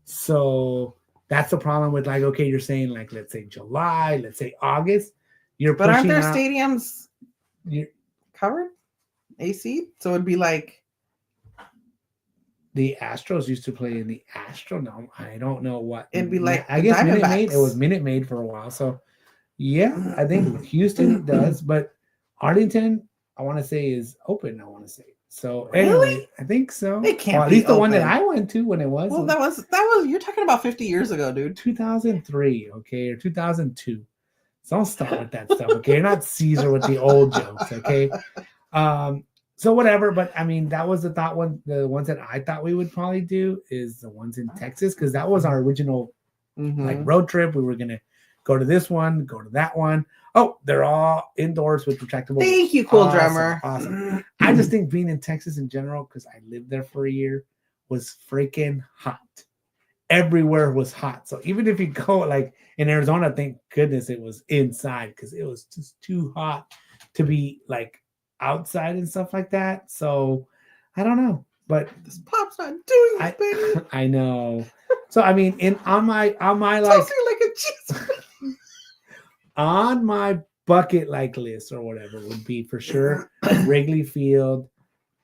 So that's the problem with like, okay, you're saying like, let's say July, let's say August. But aren't there stadiums covered? AC? So it'd be like the Astros used to play in the Astrodome. I don't know what it'd be like. I guess Minute Maid. It was Minute Maid for a while. So yeah, I think Houston does, but Arlington, I want to say, is open. I want to say. So anyway, I think so. It can't at be least the open. one that I went to when it was. Well, that was. You're talking about 50 years ago, dude. 2003, okay, or 2002. So don't start with that stuff, okay? You're not Caesar with the old jokes, okay? So whatever, but I mean, that was the ones that I thought we would probably do is the ones in Texas, because that was our original like road trip. We were gonna go to this one, go to that one. Oh, they're all indoors with retractable. Thank you, cool drummer. Awesome. I just think being in Texas in general, because I lived there for a year, was freaking hot. Everywhere was hot. So even if you go like in Arizona, thank goodness it was inside, because it was just too hot to be like outside and stuff like that. So I don't know, but this pop's not doing it, baby. I know. So I mean, on my like, like a cheese. on my bucket like list or whatever would be for sure Wrigley Field,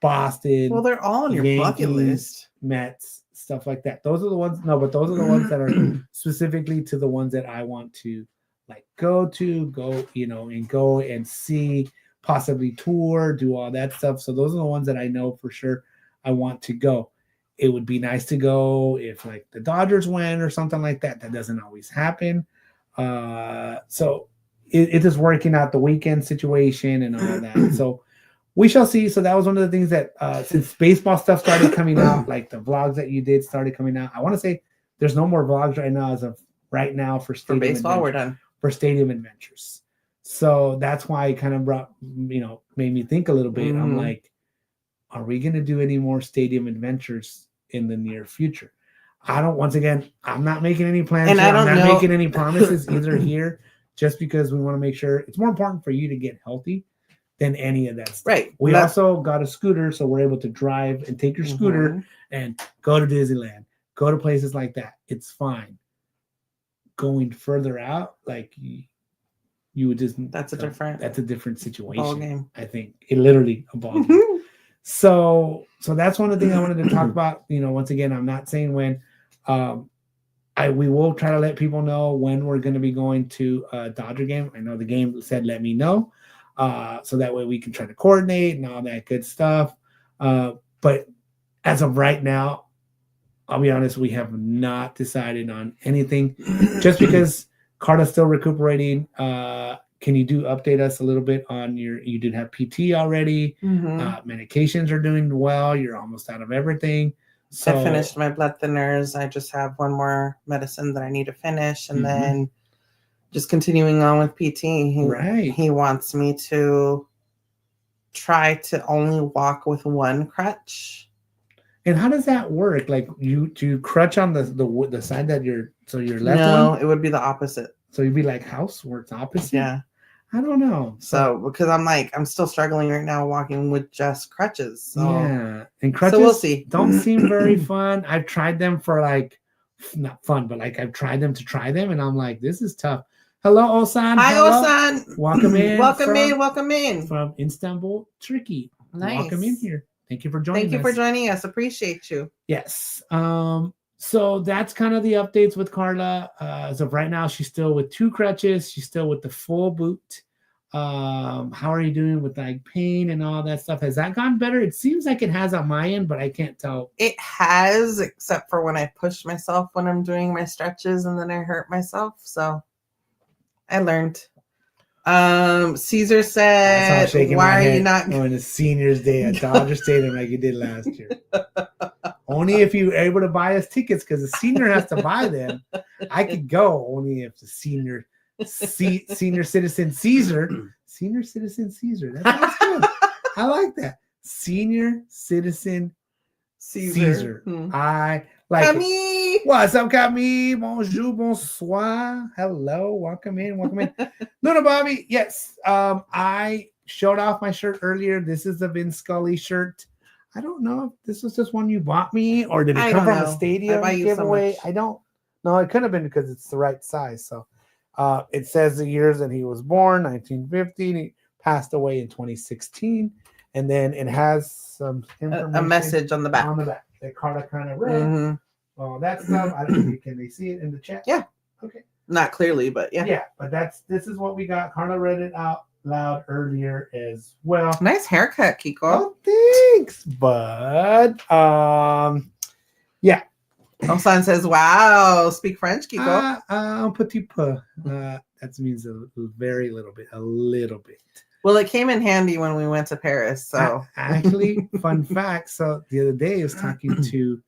Boston. Well, they're all on your Yankees, bucket list. Mets, stuff like that. Those are the ones. No, but those are the ones that are specifically to the ones that I want to like go, and go and see, possibly tour, do all that stuff. So those are the ones that I know for sure I want to go. It would be nice to go if like the Dodgers win or something like that. That doesn't always happen. So it is working out the weekend situation and all that. So we shall see. So that was one of the things that since baseball stuff started coming out, like the vlogs that you did started coming out. I want to say there's no more vlogs right now as of right now for Stadium baseball. Adventures, We're done for Stadium Adventures. So that's why it kind of made me think a little bit. I'm like, are we going to do any more Stadium Adventures in the near future? Once again, I'm not making any plans. And I'm not making any promises either here, just because we want to make sure it's more important for you to get healthy than any of that stuff. Right. We also got a scooter, so we're able to drive and take your scooter and go to Disneyland, go to places like that. It's fine. Going further out, like you would just that's a different situation. Ball game. I think it literally a ball game. So that's one of the things I wanted to talk about. Once again, I'm not saying when. We will try to let people know when we're going to be going to a Dodger game. I know the game said let me know, so that way we can try to coordinate and all that good stuff. But as of right now, I'll be honest, we have not decided on anything, just because Karla's still recuperating. Can you update us a little bit on you did have PT already. Medications are doing well. You're almost out of everything. So, I finished my blood thinners. I just have one more medicine that I need to finish, and then just continuing on with PT. He wants me to try to only walk with one crutch. And how does that work? Like do you crutch on the side that your left No, one? it would be the opposite. So you'd be like house where it's opposite? Yeah. I don't know. So because I'm still struggling right now walking with just crutches. So. Yeah. And crutches we'll see. Don't seem very fun. I've tried them for like not fun, but like I've tried them to try them and I'm like, this is tough. Hello, Osan. Hi, Osan. Welcome in. Welcome in. From Istanbul, Turkey. Nice. Welcome in here. Thank you for joining us. Thank you for joining us. Appreciate you. Yes. So that's kind of the updates with Karla. As of right now, she's still with 2 crutches. She's still with the full boot. How are you doing with like pain and all that stuff? Has that gotten better? It seems like it has on my end, but I can't tell. It has, except for when I push myself when I'm doing my stretches and then I hurt myself. So I learned. Caesar said, why are you not going to Seniors Day at Dodger Stadium like you did last year? Only if you were able to buy us tickets, because the senior has to buy them. I could go only if the senior citizen Caesar. Senior citizen Caesar. That sounds good. I like that. Senior citizen Caesar. Hmm. I like Camille. What's up, Camille? Bonjour, bonsoir. Hello, welcome in, welcome in. Luna Bobby, yes. I showed off my shirt earlier. This is the Vince Scully shirt. I don't know if this was just one you bought me or did it come from a stadium giveaway? So I don't know. It could have been because it's the right size. So it says the years that he was born, 1950. He passed away in 2016. And then it has some information. A message on the back. On the back that Karla kind of read. Mm-hmm. Well, that stuff. I don't know. Can they see it in the chat? Yeah. Okay. Not clearly, but yeah. Yeah, but this is what we got. Karla read it out loud earlier as well. Nice haircut, Kiko. Oh, thanks, bud. Yeah. Osan says, "Wow, speak French, Kiko." Un petit peu. That means a very little bit. A little bit. Well, it came in handy when we went to Paris. So actually, fun fact. So the other day, I was talking to.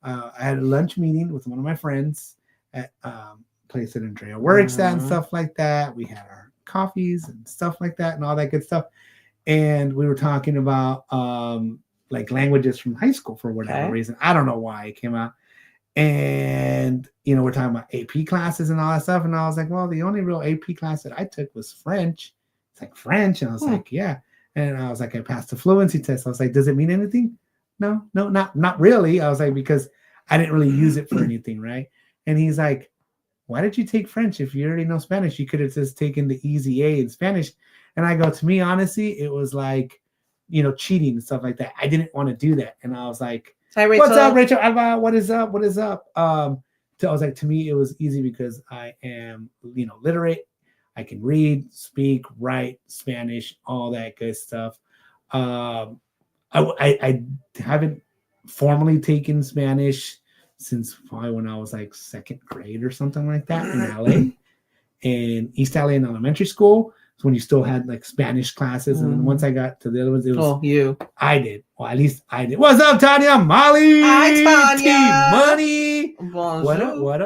I had a lunch meeting with one of my friends at place that Andrea works at and stuff like that. We had our coffees and stuff like that and all that good stuff. And we were talking about like languages from high school for whatever reason. I don't know why it came out. And, we're talking about AP classes and all that stuff. And I was like, well, the only real AP class that I took was French. It's like French. And I was like, yeah. And I was like, I passed the fluency test. I was like, does it mean anything? No, not really. I was like, because I didn't really use it for anything, right? And he's like, why did you take French if you already know Spanish? You could have just taken the easy A in Spanish. And I go, to me, honestly, it was like, cheating and stuff like that. I didn't want to do that. And I was like, hi, Rachel. What's up, Rachel? What is up? What is up? So I was like, to me, it was easy because I am, literate. I can read, speak, write Spanish, all that good stuff. I haven't formally taken Spanish since probably when I was like second grade or something like that in LA, in East LA in elementary school. So when you still had like Spanish classes, and then once I got to the other ones, it was I did. Well, at least I did. What's up, Tanya? Molly. Hi, Tanya. Money. Bonjour. What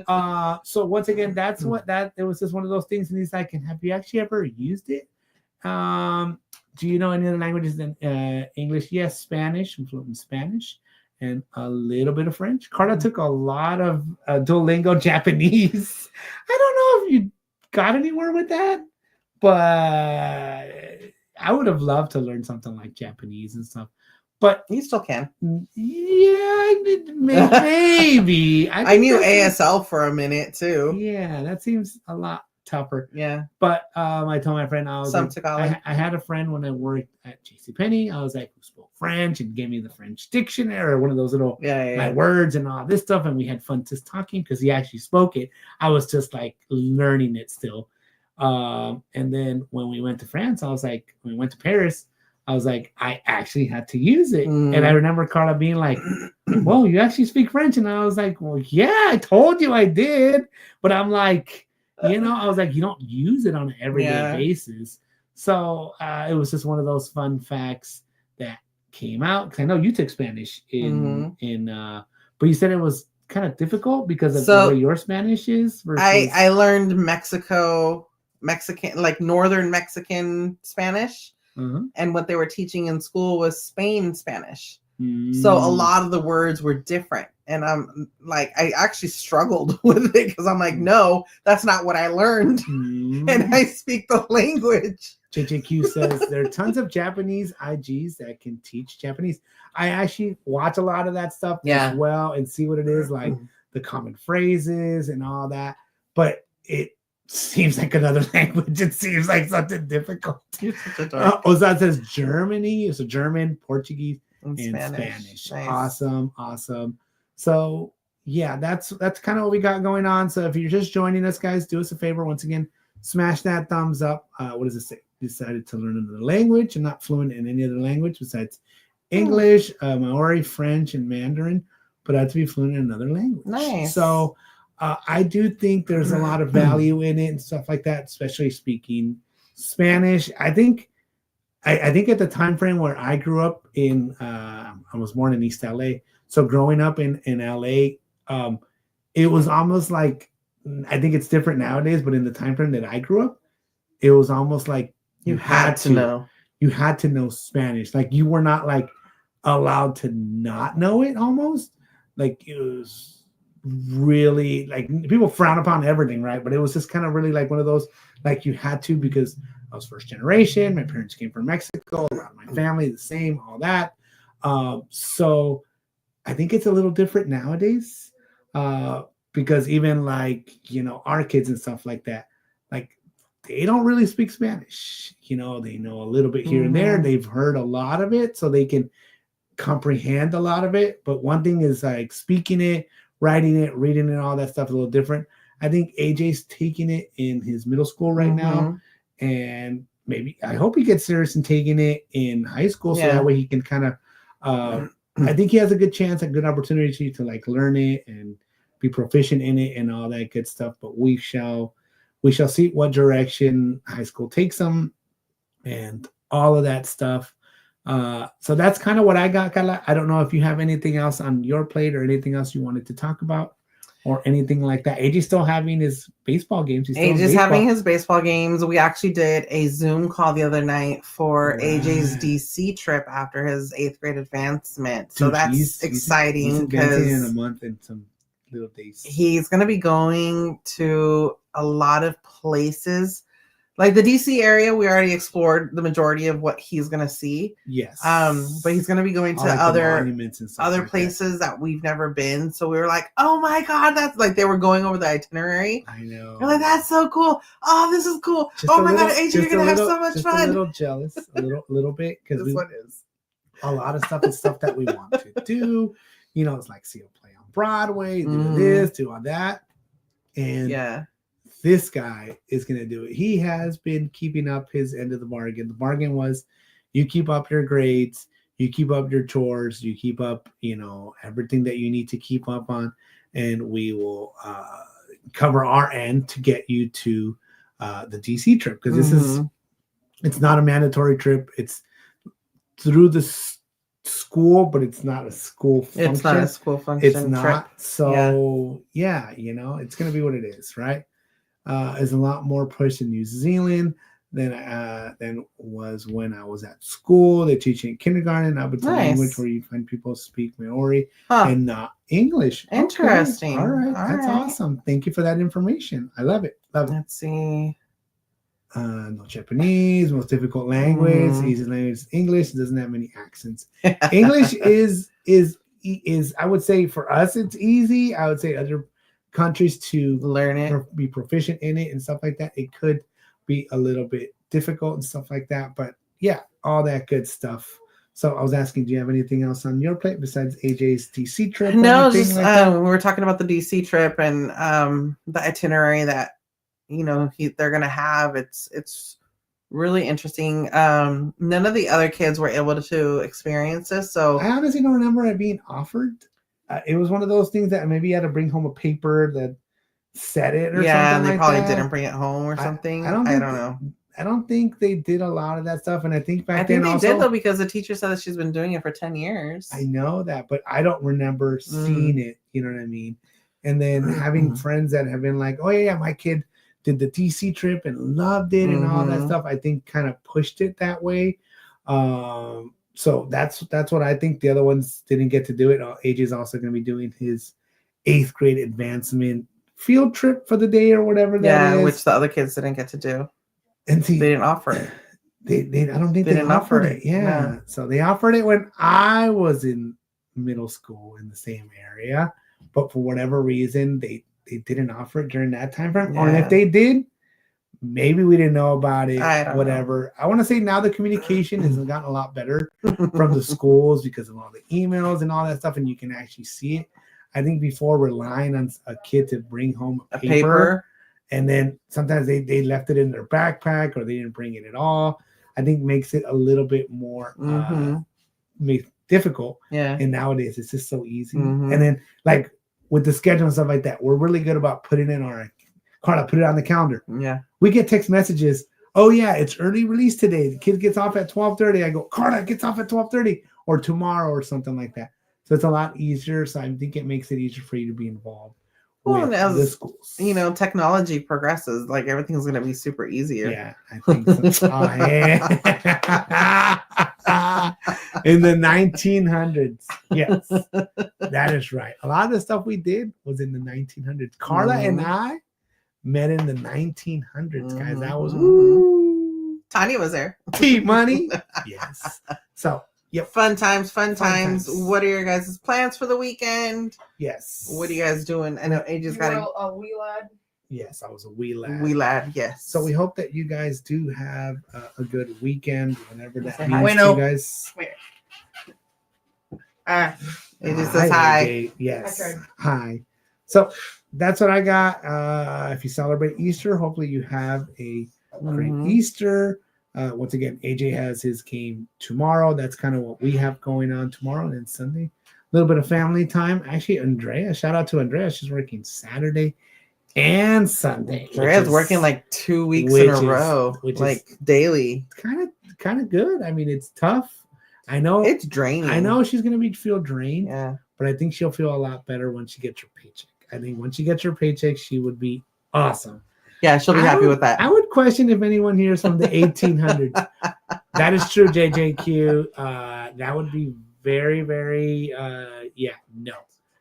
up? So once again, that's it was just one of those things. And he's like, have you actually ever used it? Do you know any other languages than English? Yes, Spanish. I'm fluent in Spanish and a little bit of French. Karla took a lot of Duolingo Japanese. I don't know if you got anywhere with that, but I would have loved to learn something like Japanese and stuff. But you still can. Yeah, maybe. I knew ASL for a minute too. Yeah, that seems a lot tougher. Yeah. But I told my friend, I had a friend when I worked at JCPenney. I was like, who spoke French and gave me the French dictionary or one of those little my words and all this stuff. And we had fun just talking because he actually spoke it. I was just like learning it still. And then when we went to France, I was like, when we went to Paris, I was like, I actually had to use it. And I remember Karla being like, whoa, you actually speak French? And I was like, well, yeah, I told you I did. But I'm like, I was like, you don't use it on an everyday basis. So it was just one of those fun facts that came out. Because I know you took Spanish but you said it was kind of difficult because of the way your Spanish is. Versus... I learned Mexican, like Northern Mexican Spanish. And what they were teaching in school was Spain Spanish. So a lot of the words were different. And I'm like, I actually struggled with it because I'm like, no, that's not what I learned. And I speak the language. JJQ says there are tons of Japanese IGs that can teach Japanese. I actually watch a lot of that stuff as well and see what it is, like the common phrases and all that. But it seems like another language. It seems like something difficult. Ozan says Germany. So German, Portuguese, and Spanish. Nice. Awesome. So yeah, that's kind of what we got going on. So if you're just joining us, guys, do us a favor. Once again, smash that thumbs up. What does it say? Decided to learn another language. I'm not fluent in any other language besides English, Maori, French, and Mandarin, but I have to be fluent in another language. Nice. So I do think there's a lot of value in it and stuff like that, especially speaking Spanish. I think at the time frame where I grew up in, I was born in East LA. So growing up in LA, it was almost like, I think it's different nowadays, but in the time frame that I grew up, it was almost like you had to know Spanish. Like you were not like, allowed to not know it almost. Like it was really like people frown upon everything, right? But it was just kind of really like one of those, like you had to, because I was first generation. My parents came from Mexico, around my family, the same, all that. So I think it's a little different nowadays. Because even like, our kids and stuff like that, like they don't really speak Spanish. They know a little bit here and there. They've heard a lot of it, so they can comprehend a lot of it. But one thing is like speaking it, writing it, reading it, all that stuff is a little different. I think AJ's taking it in his middle school right now, and maybe I hope he gets serious in taking it in high school, so that way he can kind of. I think he has a good chance, a good opportunity to like learn it and be proficient in it and all that good stuff. But we shall see what direction high school takes him and all of that stuff. So that's kind of what I got, Karla. I don't know if you have anything else on your plate or anything else you wanted to talk about or anything like that. AJ's still having his baseball games. AJ's having his baseball games. We actually did a Zoom call the other night for AJ's DC trip after his 8th grade advancement. So that's exciting because in a month and some little days. He's going to be going to a lot of places. Like the DC area, we already explored the majority of what he's going to see. Yes. But he's going to be going to like other places that we've never been. So we were like, oh my God, that's like, they were going over the itinerary. I know. We're like, that's so cool. Oh, this is cool. Oh my God, AJ, you're going to have so much fun. A little jealous, a little bit. Because this one is. A lot of stuff is stuff that we want to do. It's like see a play on Broadway, do this, do all that. And this guy is going to do it. He has been keeping up his end of the bargain. The bargain was you keep up your grades, you keep up your chores, you keep up, everything that you need to keep up on, and we will cover our end to get you to the DC trip. Because it's not a mandatory trip. It's through the school, but it's not a school function. It's not a school function. It's not. Trip. So it's going to be what it is, right? Is a lot more push in New Zealand than was when I was at school. They teach you in kindergarten. It's a language where you find people speak Maori and not English. Interesting. Okay. All right. That's awesome. Thank you for that information. I love it. Let's see. No Japanese, most difficult language. Easy language is English. It doesn't have many accents. English is I would say for us it's easy. I would say other countries to learn it, be proficient in it and stuff like that, it could be a little bit difficult and stuff like that. But yeah, all that good stuff. So I was asking, do you have anything else on your plate besides AJ's DC trip? No, just we were talking about the DC trip and the itinerary that they're gonna have. It's really interesting. None of the other kids were able to experience this, so I honestly don't remember it being offered. It was one of those things that maybe you had to bring home a paper that said it or something. Yeah, and they like probably that. didn't bring it home or something. I don't know. I don't think they did a lot of that stuff. And I think back then they did, though, because the teacher said that she's been doing it for 10 years. I know that, but I don't remember seeing it. You know what I mean? And then having friends that have been like, oh, yeah, my kid did the DC trip and loved it and all that stuff, I think kind of pushed it that way. So that's what I think. The other ones didn't get to do it. AJ is also going to be doing his 8th grade advancement field trip for the day or whatever that is. Which the other kids didn't get to do. And see, they didn't offer it. I don't think they didn't offer it. Yeah. So they offered it when I was in middle school in the same area, but for whatever reason, they didn't offer it during that time frame. Yeah. Or if they did, maybe we didn't know about it. Whatever. I want to say now the communication has gotten a lot better from the schools because of all the emails and all that stuff, and you can actually see it. I think before relying on a kid to bring home a paper. And then sometimes they left it in their backpack or they didn't bring it at all. I think makes it a little bit more difficult. Yeah. And nowadays it's just so easy. And then like with the schedule and stuff like that, we're really good about putting in our Karla, put it on the calendar. Yeah. We get text messages. Oh yeah, it's early release today. The kid gets off at 12:30. I go, Karla gets off at 12:30 or tomorrow or something like that. So it's a lot easier. So I think it makes it easier for you to be involved. Well, as the schools, technology progresses, like everything's going to be super easier. Yeah, I think so. Oh, yeah. In the 1900s. Yes, that is right. A lot of the stuff we did was in the 1900s. Karla and I met in the 1900s, guys. That was woo. Tanya was there. T-Money. Yes. So, yep. Fun times. What are your guys' plans for the weekend? Yes. What are you guys doing? I know AJ's got a wee lad. Yes, I was a wee lad. Wee lad, yes. So we hope that you guys do have a good weekend, whenever that Say means hi. to you guys. Wait. AJ says hi. AJ. Yes. I tried. Hi. So that's what I got. If you celebrate Easter, hopefully you have a great Easter. Once again, AJ has his game tomorrow. That's kind of what we have going on tomorrow and Sunday. A little bit of family time. Actually, Andrea, shout out to Andrea. She's working Saturday and Sunday. Andrea's working like 2 weeks in a row, like daily. Kind of good. I mean, it's tough. I know it's draining. I know she's gonna feel drained. Yeah, but I think she'll feel a lot better when she gets her paycheck. I think once she gets her paycheck, she would be awesome. Yeah, she'll be happy with that. I would question if anyone here is from the 1800s. That is true, JJQ. That would be very, very, no.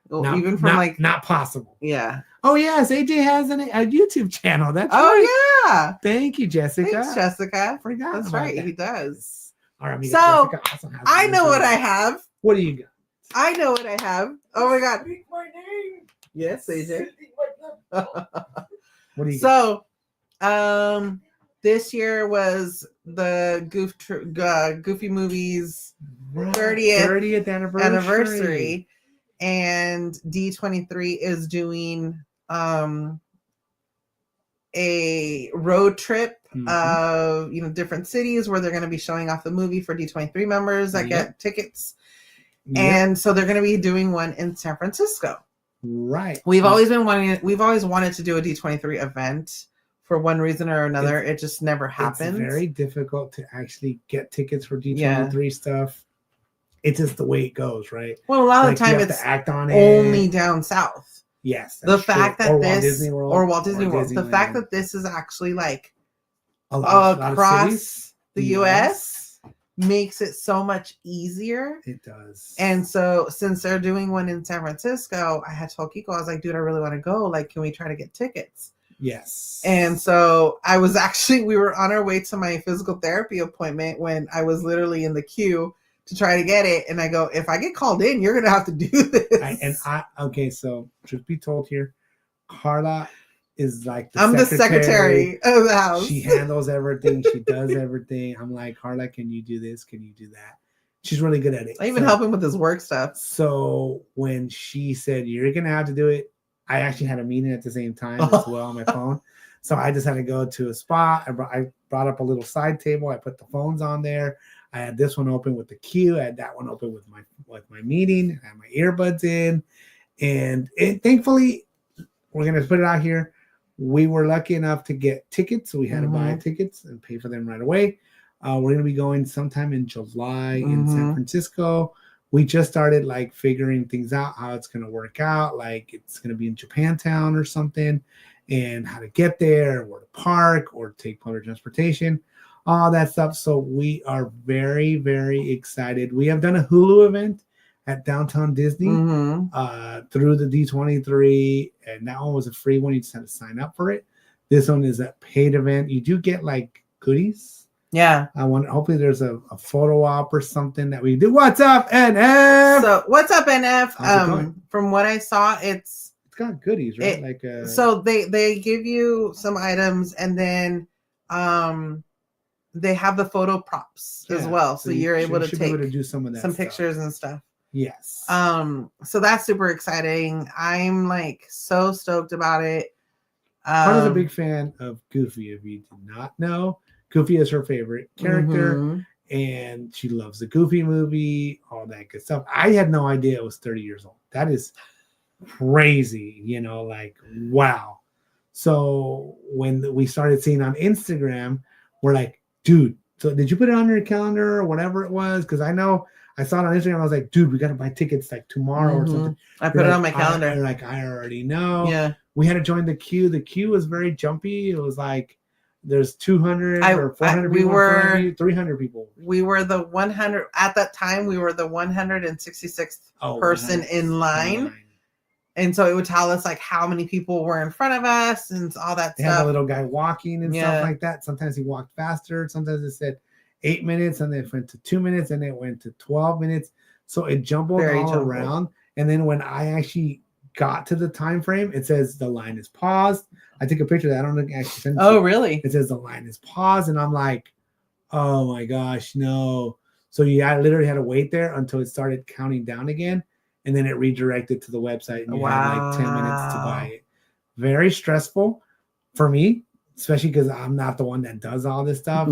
Well, even from not possible. Yeah. Oh, yes. AJ has a YouTube channel. That's right. Oh, yeah. Thank you, Jessica. Thanks, Jessica. I forgot. That's right. He does. All right, so, I know what I have. What do you got? I know what I have. Oh, my God. Speak my name. Yes, AJ. What do you got? So, this year was the Goofy Movies 30th anniversary, and D23 is doing a road trip of different cities where they're going to be showing off the movie for D23 members that get tickets. And so they're going to be doing one in San Francisco. Right. We've always wanted to do a D23 event. For one reason or another, it just never happened. It's very difficult to actually get tickets for D23 stuff. It's just the way it goes, right? Well, a lot of the time it's act on only down south. Yes. The fact that Walt Disney World, the Disneyland. fact that this is actually like across the US makes it so much easier. It does. And so since they're doing one in San Francisco, I had told Kiko, I was like, dude, I really want to go. Like, can we try to get tickets? Yes. And so we were on our way to my physical therapy appointment when I was literally in the queue to try to get it. And I go, if I get called in, you're going to have to do this. Okay. So truth be told here, Karla is like the secretary of the house. She handles everything. She does everything. I'm like, Karla, can you do this? Can you do that? She's really good at it. I even help him with his work stuff. So when she said, you're going to have to do it, I actually had a meeting at the same time as well on my phone. So I just had to go to a spot. I brought up a little side table. I put the phones on there. I had this one open with the queue. I had that one open with my meeting. I had my earbuds in. And thankfully, we're going to put it out here. We were lucky enough to get tickets. So we had to buy tickets and pay for them right away. We're going to be going sometime in July in San Francisco. We just started figuring things out, how it's going to work out. Like it's going to be in Japantown or something, and how to get there, where to park, or take public transportation, all that stuff. So we are very, very excited. We have done a Hulu event at Downtown Disney through the D23, and that one was a free one. You just had to sign up for it. This one is a paid event. You do get goodies. Yeah. Hopefully there's a photo op or something that we do. What's up, NF? So what's up, NF? From what I saw, it's got goodies, right? So they give you some items, and then they have the photo props as well. So you're able to do some of that, some pictures and stuff. Yes. So that's super exciting. I'm so stoked about it. Karla's a big fan of Goofy. If you did not know, Goofy is her favorite character, and she loves the Goofy movie, all that good stuff. I had no idea it was 30 years old. That is crazy, wow. So when we started seeing on Instagram, we're like, dude, so did you put it on your calendar or whatever it was? Because I know I saw it on Instagram. I was like, dude, we got to buy tickets tomorrow or something. I put it on my calendar. I already know. Yeah. We had to join the queue. The queue was very jumpy. It was there's 200 or 400 people in front of you, 300 people. We were the 100 at that time. We were the 166th person in line. And so it would tell us like how many people were in front of us and all that they stuff. Had a little guy walking and stuff like that. Sometimes he walked faster. Sometimes it said 8 minutes and then it went to 2 minutes and it went to 12 minutes. So it jumbled around. And then when I actually got to the time frame, it says the line is paused. I took a picture of that. I don't actually send it. Oh, really? It says the line is paused. And I'm like, oh my gosh, no. So I literally had to wait there until it started counting down again. And then it redirected to the website, and you had like 10 minutes to buy it. Very stressful for me, especially because I'm not the one that does all this stuff.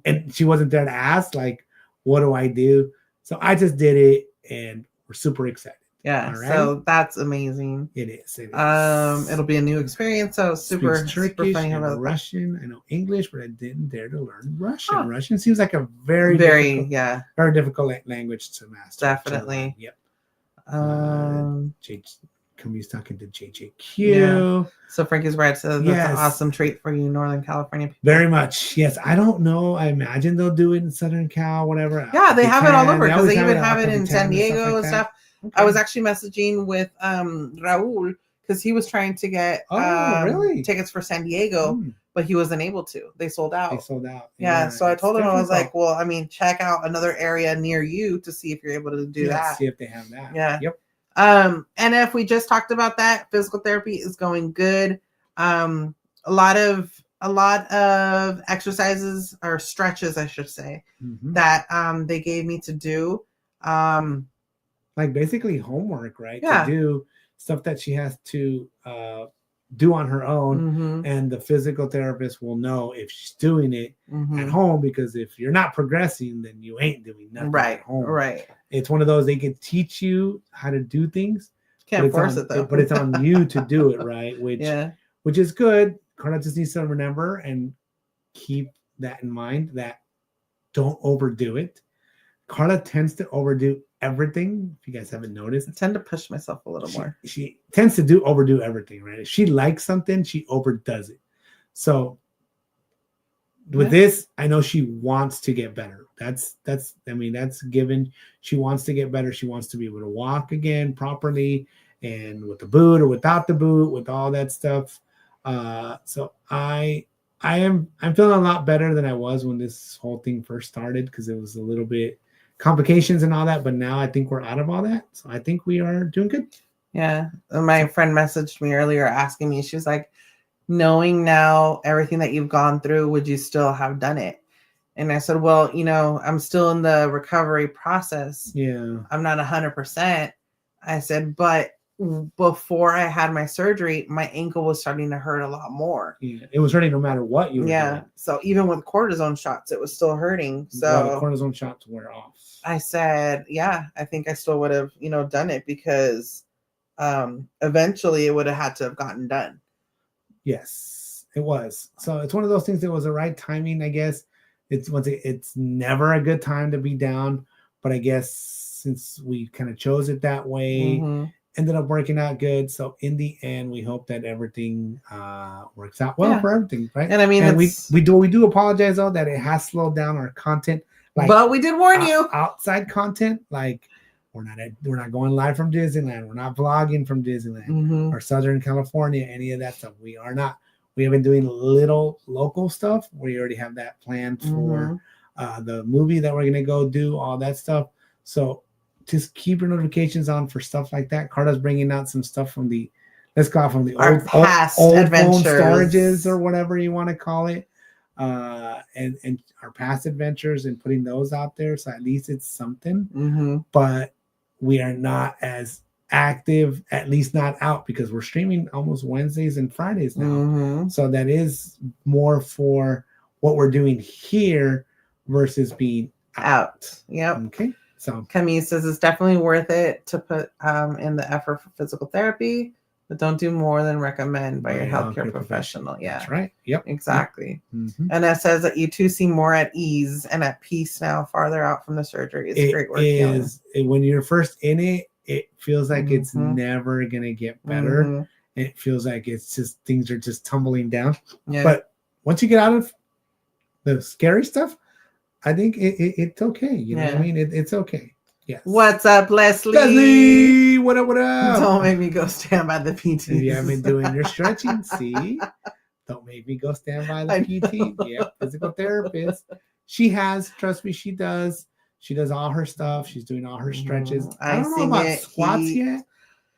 And she wasn't there to ask, like, what do I do? So I just did it, and we're super excited. Yeah, so that's amazing. It is. It'll be a new experience. So super Turkish, funny about Russian. I know English, but I didn't dare to learn Russian. Russian seems like a very difficult language to master. Definitely. Yep. Camille's talking to JJQ. Yeah. So Frankie's right. So that's an awesome treat for you, Northern California people. Very much. Yes. I don't know. I imagine they'll do it in Southern Cal, whatever. Yeah, they have it all over because they even have it in San Diego and stuff. Okay. I was actually messaging with Raul because he was trying to get tickets for San Diego, but he wasn't able to. They sold out. Yeah. So I told him, I was like, well, I mean, check out another area near you to see if you're able to do that. See if they have that. Yeah. Yep. And if we just talked about that, physical therapy is going good. A lot of exercises or stretches, I should say, that they gave me to do. Like basically homework, right? Yeah. To do stuff that she has to do on her own, and the physical therapist will know if she's doing it at home, because if you're not progressing, then you ain't doing nothing at home. Right. It's one of those, they can teach you how to do things. Can't force it though. But it's on you to do it, right? Which is good. Karla just needs to remember and keep that in mind, that don't overdo it. Karla tends to overdo everything. If you guys haven't noticed, I tend to push myself a little more. She tends to overdo everything, right? If she likes something, she overdoes it. So with this, I know she wants to get better. That's given. She wants to get better. She wants to be able to walk again properly, and with the boot or without the boot, with all that stuff. So I'm feeling a lot better than I was when this whole thing first started, because it was a little bit complications and all that, but now I think we're out of all that. So I think we are doing good. Yeah. My friend messaged me earlier asking me, she was like, knowing now everything that you've gone through, would you still have done it? And I said, well, I'm still in the recovery process. Yeah. I'm not 100%. I said, but before I had my surgery, my ankle was starting to hurt a lot more. Yeah, it was hurting no matter what you were doing. So even with cortisone shots, it was still hurting. So the cortisone shots wear off. I said, yeah, I think I still would have, done it, because eventually it would have had to have gotten done. Yes, it was. So it's one of those things that was the right timing, I guess. It's never a good time to be down, but I guess since we kind of chose it that way, ended up working out good. So in the end, we hope that everything works out well for everything, right? And I mean, we do apologize though that it has slowed down our content. But we did warn you. Outside content, like we're not going live from Disneyland. We're not vlogging from Disneyland or Southern California, any of that stuff. We are not. We have been doing little local stuff. We already have that planned for the movie that we're going to go do, all that stuff. So just keep your notifications on for stuff like that. Karla's bringing out some stuff from the old past phone storages or whatever you want to call it. And our past adventures, and putting those out there. So at least it's something, but we are not as active, at least not out, because we're streaming almost Wednesdays and Fridays now. So that is more for what we're doing here versus being out. Yep. Okay. So Camille says it's definitely worth it to put in the effort for physical therapy, but don't do more than recommend by your healthcare professional. Yeah, that's right. Yep, exactly. And it says that you two seem more at ease and at peace now, farther out from the surgery. It's great work. When you're first in it, it feels like it's never gonna get better. It feels like it's just things are just tumbling down. But once you get out of the scary stuff, I think it's okay. You know what I mean? It's okay. Yes. What's up, Leslie? Leslie, what up? What up? Don't make me go stand by the PT. You haven't been doing your stretching. See, don't make me go stand by the PT. Yeah, physical therapist. She has, trust me, she does. She does all her stuff. She's doing all her stretches. I don't know about squats yet,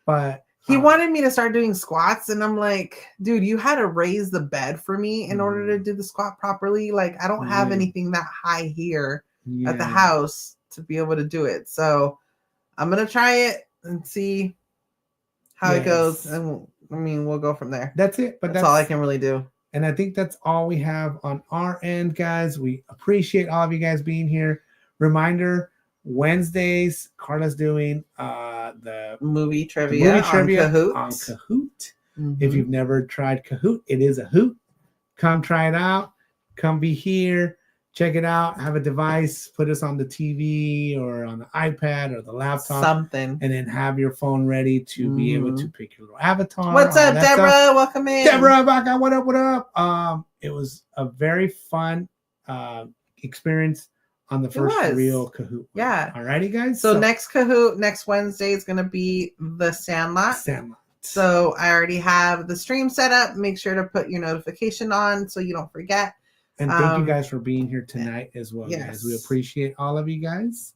but he wanted me to start doing squats, and I'm like, dude, you had to raise the bed for me in order to do the squat properly. Like, I don't have anything that high here at the house to be able to do it. So I'm gonna try it and see how it goes, and we'll go from there. That's it. But that's all I can really do. And I think that's all we have on our end, guys. We appreciate all of you guys being here. Reminder, Wednesdays, Karla's doing the movie trivia on Kahoot. If you've never tried Kahoot, it is a hoot. Come try it out. Come be here. Check it out. Have a device. Put us on the TV or on the iPad or the laptop. Something. And then have your phone ready to be able to pick your little avatar. What's up, Deborah? Stuff. Welcome in. Deborah, Baca, what up, what up? It was a very fun experience on the first real Kahoot. Yeah. Alrighty, guys. So next Kahoot, next Wednesday is going to be the Sandlot. So I already have the stream set up. Make sure to put your notification on so you don't forget. And thank you guys for being here tonight as well, guys. We appreciate all of you guys.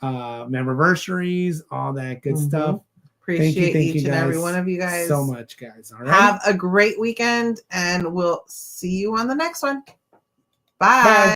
Memberversaries, all that good stuff. Appreciate each and every one of you guys so much, guys. All right. Have a great weekend, and we'll see you on the next one. Bye.